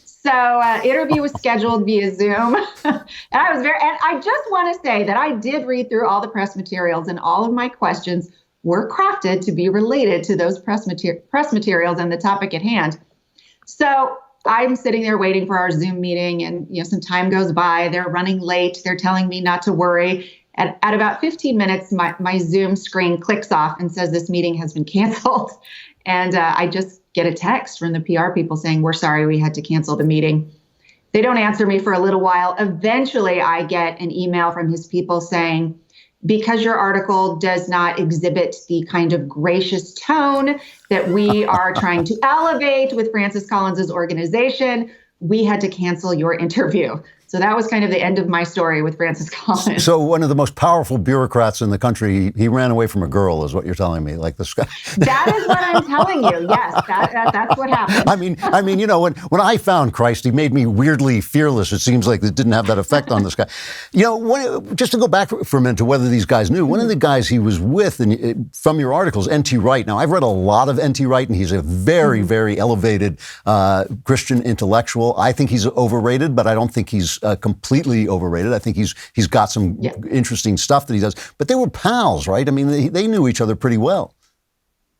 So interview was scheduled via Zoom. And I just want to say that I did read through all the press materials, and all of my questions were crafted to be related to those press materials and the topic at hand. So I'm sitting there waiting for our Zoom meeting, and some time goes by. They're running late. They're telling me not to worry. At about 15 minutes, my Zoom screen clicks off and says this meeting has been canceled. And I just get a text from the PR people saying, we're sorry, we had to cancel the meeting. They don't answer me for a little while. Eventually, I get an email from his people saying, because your article does not exhibit the kind of gracious tone that we are trying to elevate with Francis Collins's organization, we had to cancel your interview. So that was kind of the end of my story with Francis Collins. So one of the most powerful bureaucrats in the country, he ran away from a girl, is what you're telling me. Like this guy. That is what I'm telling you. Yes, that's what happened. I mean, when I found Christ, he made me weirdly fearless. It seems like it didn't have that effect on this guy. Just to go back for a minute to whether these guys knew, one of the guys he was with, and from your articles, N.T. Wright. Now, I've read a lot of N.T. Wright, and he's a very, very elevated Christian intellectual. I think he's overrated, but I don't think he's completely overrated. I think he's got some interesting stuff that he does. But they were pals, right? I mean, they knew each other pretty well.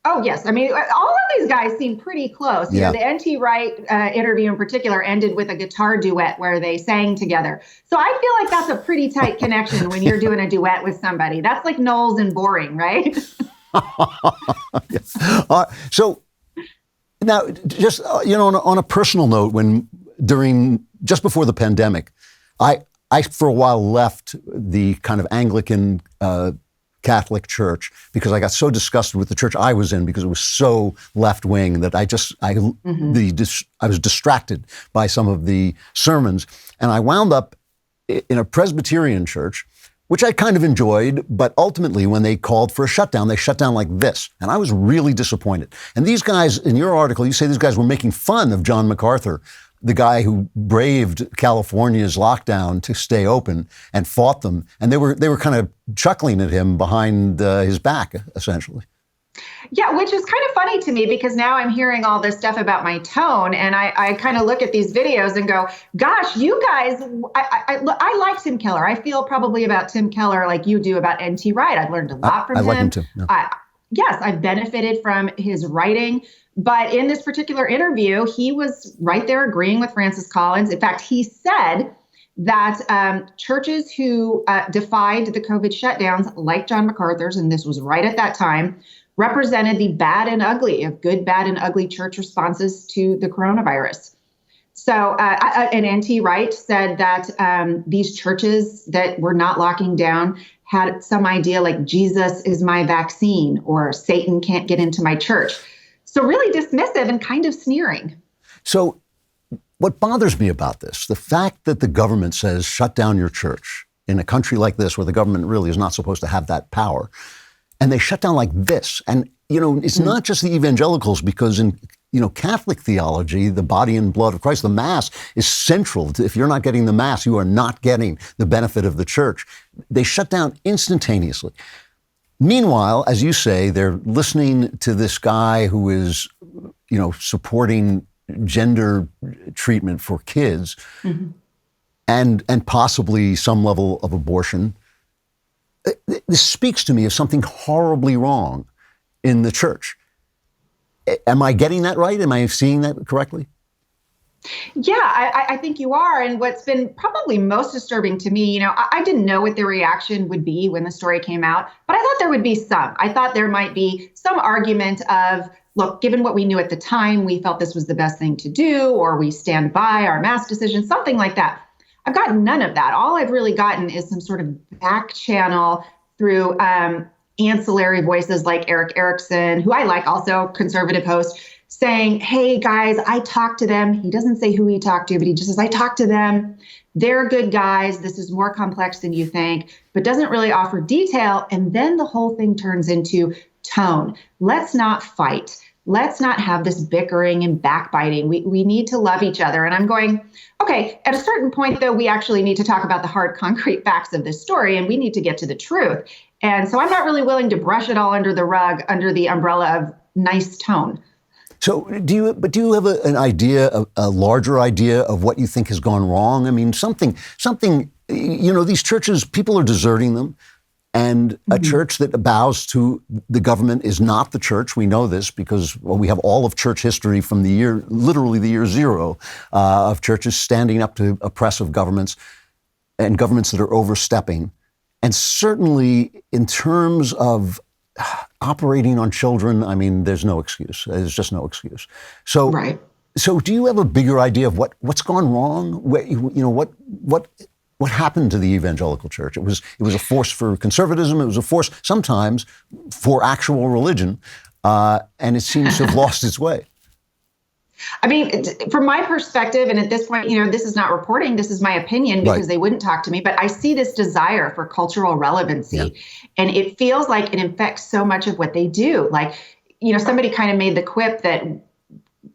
Oh, yes. I mean, all of these guys seem pretty close. The N.T. Wright interview in particular ended with a guitar duet where they sang together. So I feel like that's a pretty tight connection when you're doing a duet with somebody. That's like Knowles and Boring, right? So now, just, on a personal note, just before the pandemic, I for a while left the kind of Anglican Catholic Church because I got so disgusted with the church I was in because it was so left wing that I was distracted by some of the sermons, and I wound up in a Presbyterian church, which I kind of enjoyed, but ultimately when they called for a shutdown, they shut down like this, and I was really disappointed. And these guys, in your article, you say these guys were making fun of John MacArthur, the guy who braved California's lockdown to stay open and fought them. And they were kind of chuckling at him behind his back, essentially. Yeah, which is kind of funny to me because now I'm hearing all this stuff about my tone, and I kind of look at these videos and go, gosh, you guys, I like Tim Keller. I feel probably about Tim Keller like you do about N.T. Wright. I've learned a lot from him. I like him too. Yeah. Yes, I've benefited from his writing. But in this particular interview, he was right there agreeing with Francis Collins. In fact, he said that churches who defied the COVID shutdowns, like John MacArthur's, and this was right at that time, represented the bad and ugly of good, bad, and ugly church responses to the coronavirus. So, and N.T. Wright said that these churches that were not locking down had some idea like Jesus is my vaccine or Satan can't get into my church. So really dismissive and kind of sneering. So what bothers me about this, the fact that the government says shut down your church in a country like this where the government really is not supposed to have that power, and they shut down like this. And, it's not just the evangelicals, because in, Catholic theology, the body and blood of Christ, the Mass is central. If you're not getting the Mass, you are not getting the benefit of the church. They shut down instantaneously. Meanwhile, as you say, they're listening to this guy who is, supporting gender treatment for kids and possibly some level of abortion. this speaks to me of something horribly wrong in the church. Am I getting that right? Am I seeing that correctly? Yeah, I think you are. And what's been probably most disturbing to me, I didn't know what the reaction would be when the story came out, but I thought there would be some. I thought there might be some argument of, look, given what we knew at the time, we felt this was the best thing to do, or we stand by our mask decision, something like that. I've gotten none of that. All I've really gotten is some sort of back channel through ancillary voices like Eric Erickson, who I like, also conservative host, saying, hey, guys, I talked to them. He doesn't say who he talked to, but he just says, I talked to them. They're good guys. This is more complex than you think, but doesn't really offer detail. And then the whole thing turns into tone. Let's not fight. Let's not have this bickering and backbiting. We need to love each other. And I'm going, okay, at a certain point, though, we actually need to talk about the hard, concrete facts of this story, and we need to get to the truth. And so I'm not really willing to brush it all under the rug, under the umbrella of nice tone. So do you have an idea, a larger idea of what you think has gone wrong? I mean, something, these churches, people are deserting them. And a church that bows to the government is not the church. We know this because we have all of church history from literally the year zero, of churches standing up to oppressive governments and governments that are overstepping. And certainly in terms of operating on children, I mean, there's no excuse. There's just no excuse. So, right. So do you have a bigger idea of what's gone wrong? What happened to the evangelical church? It was a force for conservatism. It was a force sometimes for actual religion, and it seems to have lost its way. I mean, from my perspective, and at this point, this is not reporting, this is my opinion because They wouldn't talk to me, but I see this desire for cultural relevancy, and it feels like it infects so much of what they do. Like, somebody kind of made the quip that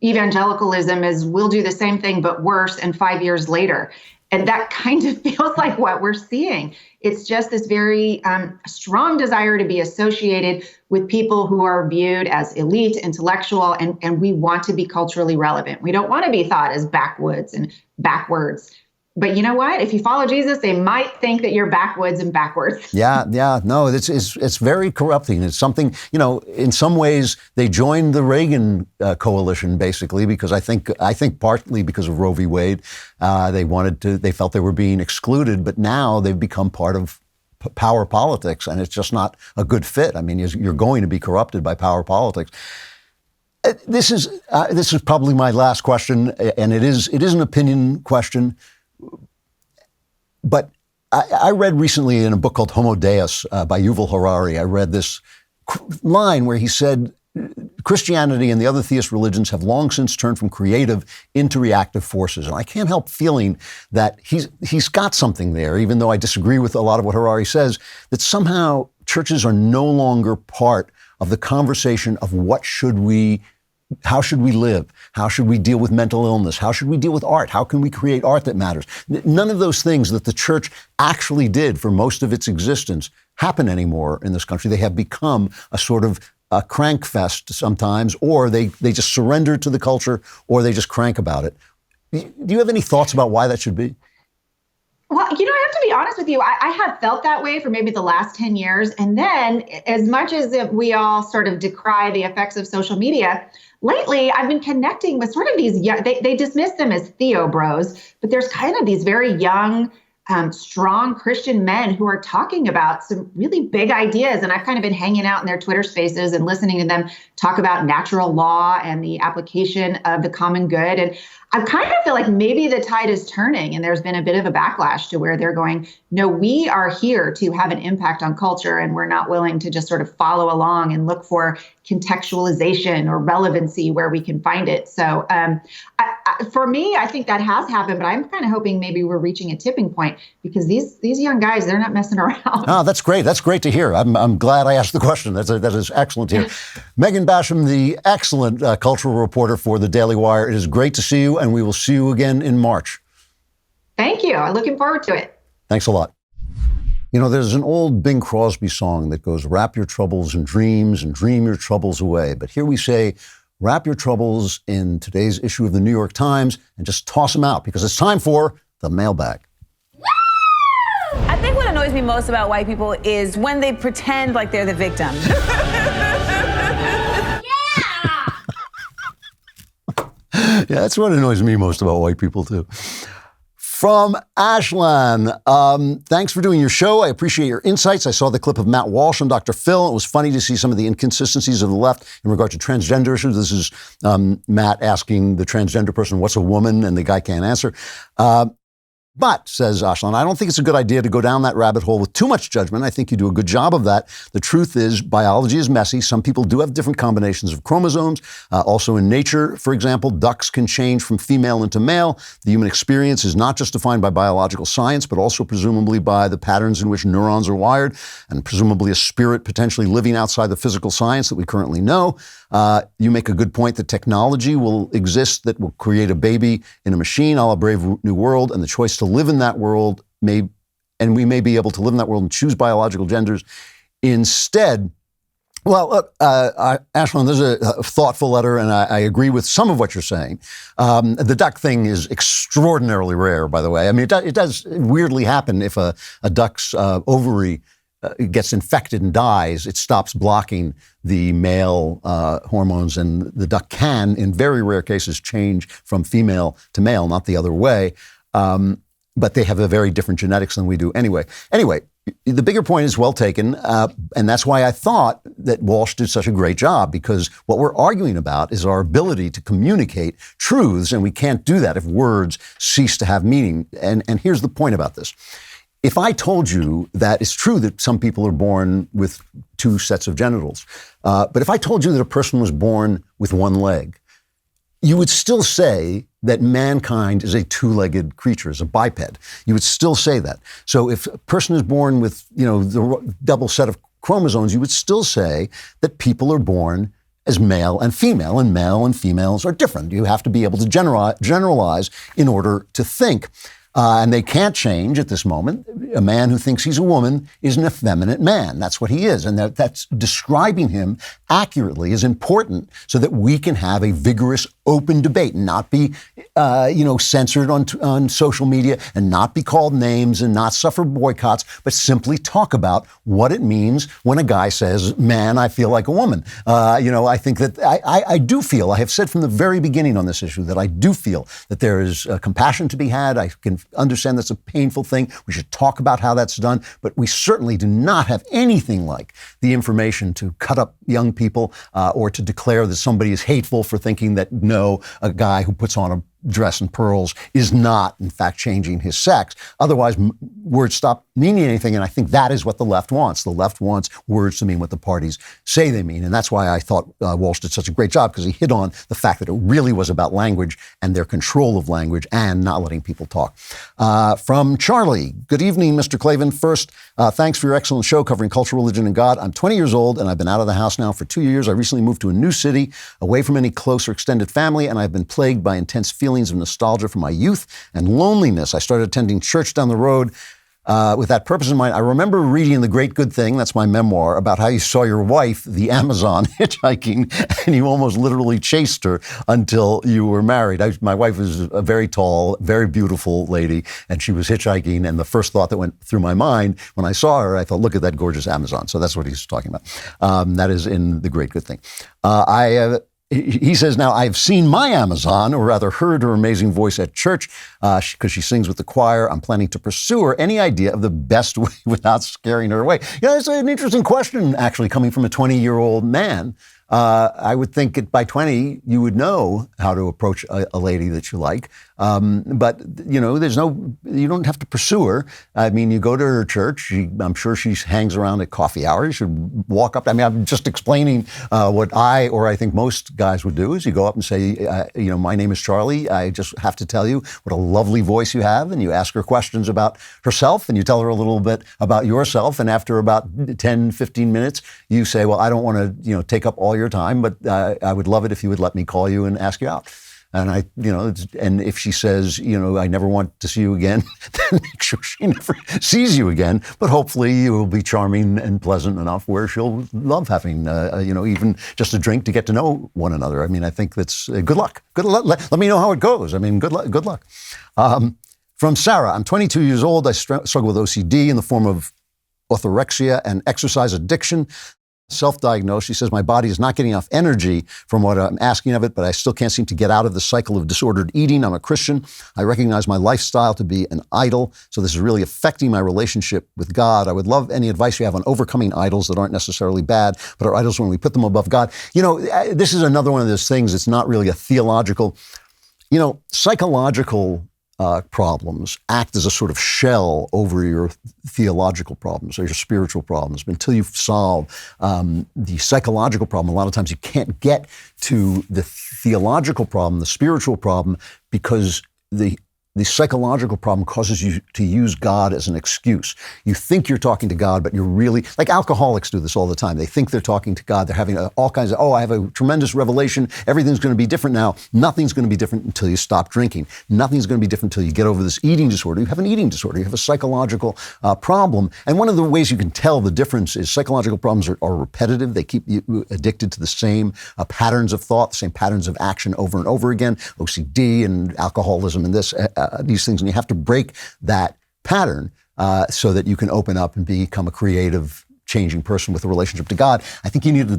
evangelicalism is, we'll do the same thing, but worse, and 5 years later. And that kind of feels like what we're seeing. It's just this very strong desire to be associated with people who are viewed as elite, intellectual, and we want to be culturally relevant. We don't want to be thought as backwoods and backwards. But you know what? If you follow Jesus, they might think that you're backwoods and backwards. Yeah. No, it's very corrupting. It's something, in some ways they joined the Reagan coalition basically because I think partly because of Roe v. Wade, they felt they were being excluded, but now they've become part of power politics, and it's just not a good fit. I mean, you're going to be corrupted by power politics. This is probably my last question, and it is an opinion question. But I read recently in a book called Homo Deus by Yuval Harari, I read this line where he said, Christianity and the other theist religions have long since turned from creative into reactive forces. And I can't help feeling that he's got something there, even though I disagree with a lot of what Harari says, that somehow churches are no longer part of the conversation of how should we live? How should we deal with mental illness? How should we deal with art? How can we create art that matters? None of those things that the church actually did for most of its existence happen anymore in this country. They have become a sort of a crank fest sometimes, or they just surrender to the culture, or they just crank about it. Do you have any thoughts about why that should be? Well, I have to be honest with you. I have felt that way for maybe the last 10 years. And then as much as we all sort of decry the effects of social media, lately I've been connecting with sort of these young, they dismiss them as Theo bros, but there's kind of these very young, strong Christian men who are talking about some really big ideas. And I've kind of been hanging out in their Twitter spaces and listening to them talk about natural law and the application of the common good. And I kind of feel like maybe the tide is turning and there's been a bit of a backlash to where they're going, no, we are here to have an impact on culture, and we're not willing to just sort of follow along and look for contextualization or relevancy where we can find it. So for me, I think that has happened, but I'm kind of hoping maybe we're reaching a tipping point because these young guys, they're not messing around. Oh, that's great. That's great to hear. I'm glad I asked the question. That is excellent to hear. Megan Basham, the excellent cultural reporter for the Daily Wire. It is great to see you, and we will see you again in March. Thank you. I'm looking forward to it. Thanks a lot. There's an old Bing Crosby song that goes, wrap your troubles in dreams and dream your troubles away. But here we say, wrap your troubles in today's issue of the New York Times and just toss them out because it's time for the Mailbag. I think what annoys annoys me most about white people is when they pretend like they're the victim. Yeah, that's what annoys me most about white people, too. From Ashlan, thanks for doing your show. I appreciate your insights. I saw the clip of Matt Walsh and Dr. Phil. It was funny to see some of the inconsistencies of the left in regard to transgender issues. This is Matt asking the transgender person, what's a woman? And the guy can't answer. But, says Ashlan, I don't think it's a good idea to go down that rabbit hole with too much judgment. I think you do a good job of that. The truth is, biology is messy. Some people do have different combinations of chromosomes. Also in nature, for example, ducks can change from female into male. The human experience is not just defined by biological science, but also presumably by the patterns in which neurons are wired, and presumably a spirit potentially living outside the physical science that we currently know. You make a good point that technology will exist that will create a baby in a machine, a la Brave New World, and the choice to live in that world we may be able to live in that world and choose biological genders instead. Well, look, Ashland, there's a thoughtful letter, and I agree with some of what you're saying. The duck thing is extraordinarily rare, by the way. I mean, it does weirdly happen if a duck's ovary gets infected and dies. It stops blocking the male hormones, and the duck can, in very rare cases, change from female to male, not the other way. But they have a very different genetics than we do anyway. Anyway, the bigger point is well taken, and that's why I thought that Walsh did such a great job, because what we're arguing about is our ability to communicate truths, and we can't do that if words cease to have meaning. And here's the point about this. If I told you that it's true that some people are born with two sets of genitals, but if I told you that a person was born with one leg, you would still say that mankind is a two-legged creature, is a biped. You would still say that. So if a person is born with, the double set of chromosomes, you would still say that people are born as male and male and females are different. You have to be able to generalize in order to think. And they can't change at this moment. A man who thinks he's a woman is an effeminate man. That's what he is. And that's describing him accurately is important so that we can have a vigorous, open debate and not be, censored on social media and not be called names and not suffer boycotts, but simply talk about what it means when a guy says, man, I feel like a woman. I think that I do feel, I have said from the very beginning on this issue that I do feel that there is compassion to be had. I can understand that's a painful thing. We should talk about how that's done, but we certainly do not have anything like the information to cut up young people or to declare that somebody is hateful for thinking that, no, a guy who puts on a dress and pearls is not, in fact, changing his sex. Otherwise, words stop meaning anything, and I think that is what the left wants. The left wants words to mean what the parties say they mean, and that's why I thought Walsh did such a great job, because he hit on the fact that it really was about language and their control of language and not letting people talk. From Charlie, good evening, Mr. Klavan. First, thanks for your excellent show covering culture, religion, and God. I'm 20 years old, and I've been out of the house now for 2 years. I recently moved to a new city, away from any close or extended family, and I've been plagued by intense feelings of nostalgia from my youth and loneliness. I started attending church down the road with that purpose in mind. I remember reading The Great Good Thing, that's my memoir, about how you saw your wife, the Amazon, hitchhiking, and you almost literally chased her until you were married. My wife was a very tall, very beautiful lady, and she was hitchhiking, and the first thought that went through my mind when I saw her, I thought, look at that gorgeous Amazon. So that's what he's talking about. That is in The Great Good Thing. He says, now, I've seen my Amazon, or rather heard her amazing voice at church, because she sings with the choir. I'm planning to pursue her. Any idea of the best way without scaring her away? It's an interesting question, actually, coming from a 20-year-old man. I would think by 20, you would know how to approach a lady that you like. But, you don't have to pursue her. I mean, you go to her church. I'm sure she hangs around at coffee hour. You should walk up. I mean, I'm just explaining what I think most guys would do is you go up and say, my name is Charlie. I just have to tell you what a lovely voice you have. And you ask her questions about herself and you tell her a little bit about yourself. And after about 10, 15 minutes, you say, well, I don't want to, take up all your time, but I would love it if you would let me call you and ask you out. And and if she says, I never want to see you again, then make sure she never sees you again. But hopefully you will be charming and pleasant enough where she'll love having, even just a drink to get to know one another. I mean, I think that's good luck. Good luck. Let me know how it goes. I mean, good luck. From Sarah, I'm 22 years old. I struggle with OCD in the form of orthorexia and exercise addiction. Self-diagnosed. She says, my body is not getting enough energy from what I'm asking of it, but I still can't seem to get out of the cycle of disordered eating. I'm a Christian. I recognize my lifestyle to be an idol, so this is really affecting my relationship with God. I would love any advice you have on overcoming idols that aren't necessarily bad, but are idols when we put them above God. You know, this is another one of those things. It's not really a theological, psychological problems act as a sort of shell over your theological problems or your spiritual problems. But until you solve the psychological problem, a lot of times you can't get to the theological problem, the spiritual problem, because the psychological problem causes you to use God as an excuse. You think you're talking to God, but you're really, like alcoholics do this all the time. They think they're talking to God. They're having all kinds of, I have a tremendous revelation. Everything's going to be different now. Nothing's going to be different until you stop drinking. Nothing's going to be different until you get over this eating disorder. You have an eating disorder. You have a psychological problem. And one of the ways you can tell the difference is psychological problems are repetitive. They keep you addicted to the same patterns of thought, the same patterns of action over and over again, OCD and alcoholism and these things, and you have to break that pattern so that you can open up and become a creative, changing person with a relationship to God. I think you need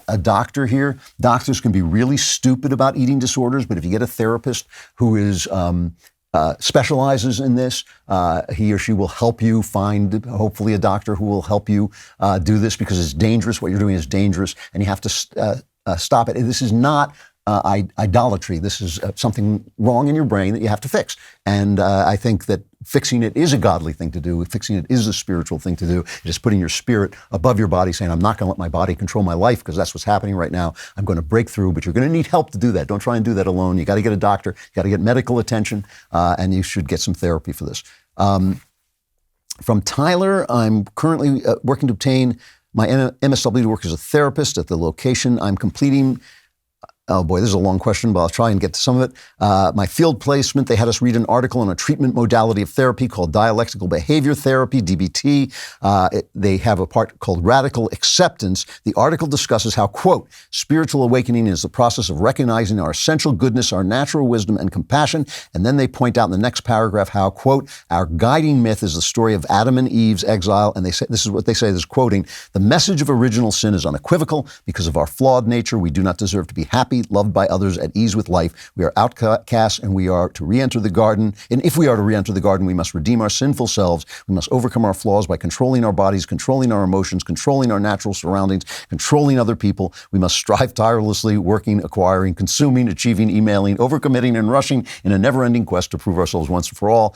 a doctor here. Doctors can be really stupid about eating disorders, but if you get a therapist who is specializes in this, he or she will help you find, hopefully, a doctor who will help you do this, because it's dangerous. What you're doing is dangerous, and you have to stop it. This is not idolatry. This is something wrong in your brain that you have to fix. And I think that fixing it is a godly thing to do. Fixing it is a spiritual thing to do. It is putting your spirit above your body, saying, I'm not going to let my body control my life, because that's what's happening right now. I'm going to break through, but you're going to need help to do that. Don't try and do that alone. You got to get a doctor. You got to get medical attention, and you should get some therapy for this. From Tyler, I'm currently working to obtain my MSW to work as a therapist at the location I'm completing. Oh boy, this is a long question, but I'll try and get to some of it. My field placement, they had us read an article on a treatment modality of therapy called dialectical behavior therapy, DBT. They have a part called radical acceptance. The article discusses how, quote, spiritual awakening is the process of recognizing our essential goodness, our natural wisdom and compassion. And then they point out in the next paragraph how, quote, our guiding myth is the story of Adam and Eve's exile. And they say, this is what they say, this is quoting, the message of original sin is unequivocal. Because of our flawed nature, we do not deserve to be happy, loved by others, at ease with life. We are outcasts, and we are to re-enter the garden. And if we are to re-enter the garden, we must redeem our sinful selves. We must overcome our flaws by controlling our bodies, controlling our emotions, controlling our natural surroundings, controlling other people. We must strive tirelessly, working, acquiring, consuming, achieving, emailing, overcommitting, and rushing in a never-ending quest to prove ourselves once and for all.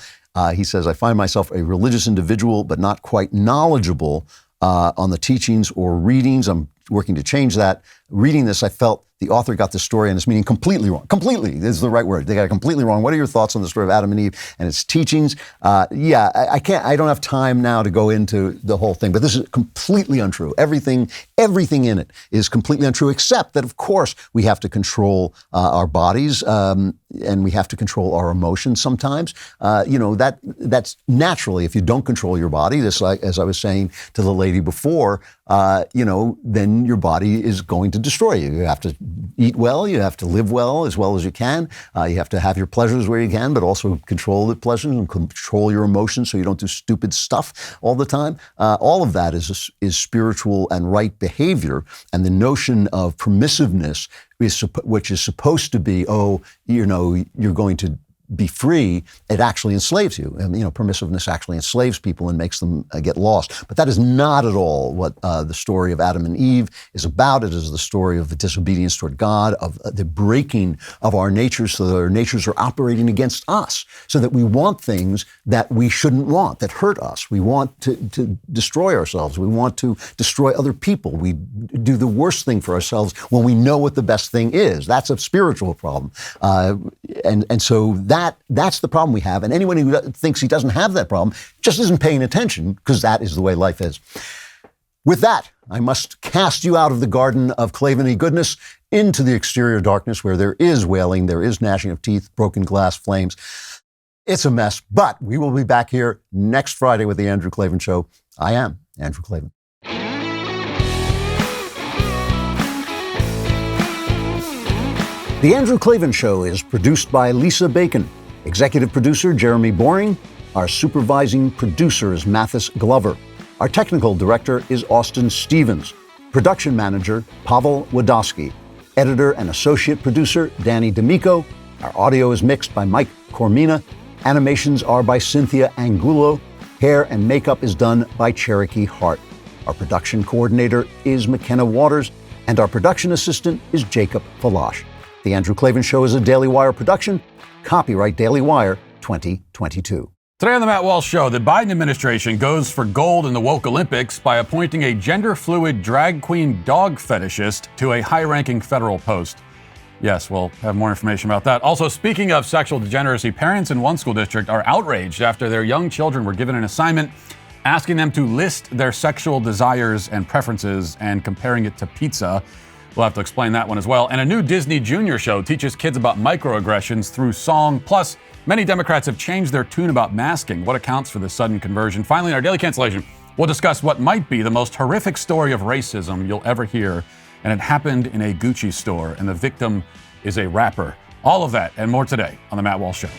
He says, I find myself a religious individual, but not quite knowledgeable on the teachings or readings. I'm working to change that. Reading this, I felt the author got the story and its meaning completely wrong. Completely is the right word. They got it completely wrong. What are your thoughts on the story of Adam and Eve and its teachings? I don't have time now to go into the whole thing, but this is completely untrue. Everything in it is completely untrue, except that, of course, we have to control our bodies and we have to control our emotions sometimes. That's naturally, if you don't control your body, this, like, as I was saying to the lady before, then your body is going to destroy you. You have to eat well, you have to live well as you can. You have to have your pleasures where you can, but also control the pleasures and control your emotions so you don't do stupid stuff all the time. All of that is spiritual and right behavior. And the notion of permissiveness, which is supposed to be, you're going to be free, it actually enslaves you. And, permissiveness actually enslaves people and makes them get lost. But that is not at all what the story of Adam and Eve is about. It is the story of the disobedience toward God, of the breaking of our natures so that our natures are operating against us, so that we want things that we shouldn't want, that hurt us. We want to destroy ourselves. We want to destroy other people. We do the worst thing for ourselves when we know what the best thing is. That's a spiritual problem. And so that's the problem we have. And anyone who thinks he doesn't have that problem just isn't paying attention, because that is the way life is. With that, I must cast you out of the garden of Klavan-y goodness into the exterior darkness where there is wailing, there is gnashing of teeth, broken glass, flames. It's a mess, but we will be back here next Friday with The Andrew Klavan Show. I am Andrew Klavan. The Andrew Klavan Show is produced by Lisa Bacon. Executive producer, Jeremy Boring. Our supervising producer is Mathis Glover. Our technical director is Austin Stevens. Production manager, Pavel Wadowski. Editor and associate producer, Danny D'Amico. Our audio is mixed by Mike Cormina. Animations are by Cynthia Angulo. Hair and makeup is done by Cherokee Hart. Our production coordinator is McKenna Waters, and our production assistant is Jacob Falash. The Andrew Klavan Show is a Daily Wire production. Copyright Daily Wire 2022. Today on the Matt Walsh Show, the Biden administration goes for gold in the woke Olympics by appointing a gender-fluid drag queen dog fetishist to a high-ranking federal post. Yes, we'll have more information about that. Also, speaking of sexual degeneracy, parents in one school district are outraged after their young children were given an assignment asking them to list their sexual desires and preferences and comparing it to pizza. We'll have to explain that one as well. And a new Disney Junior show teaches kids about microaggressions through song. Plus, many Democrats have changed their tune about masking. What accounts for this sudden conversion? Finally, in our daily cancellation, we'll discuss what might be the most horrific story of racism you'll ever hear. And it happened in a Gucci store, and the victim is a rapper. All of that and more today on The Matt Walsh Show.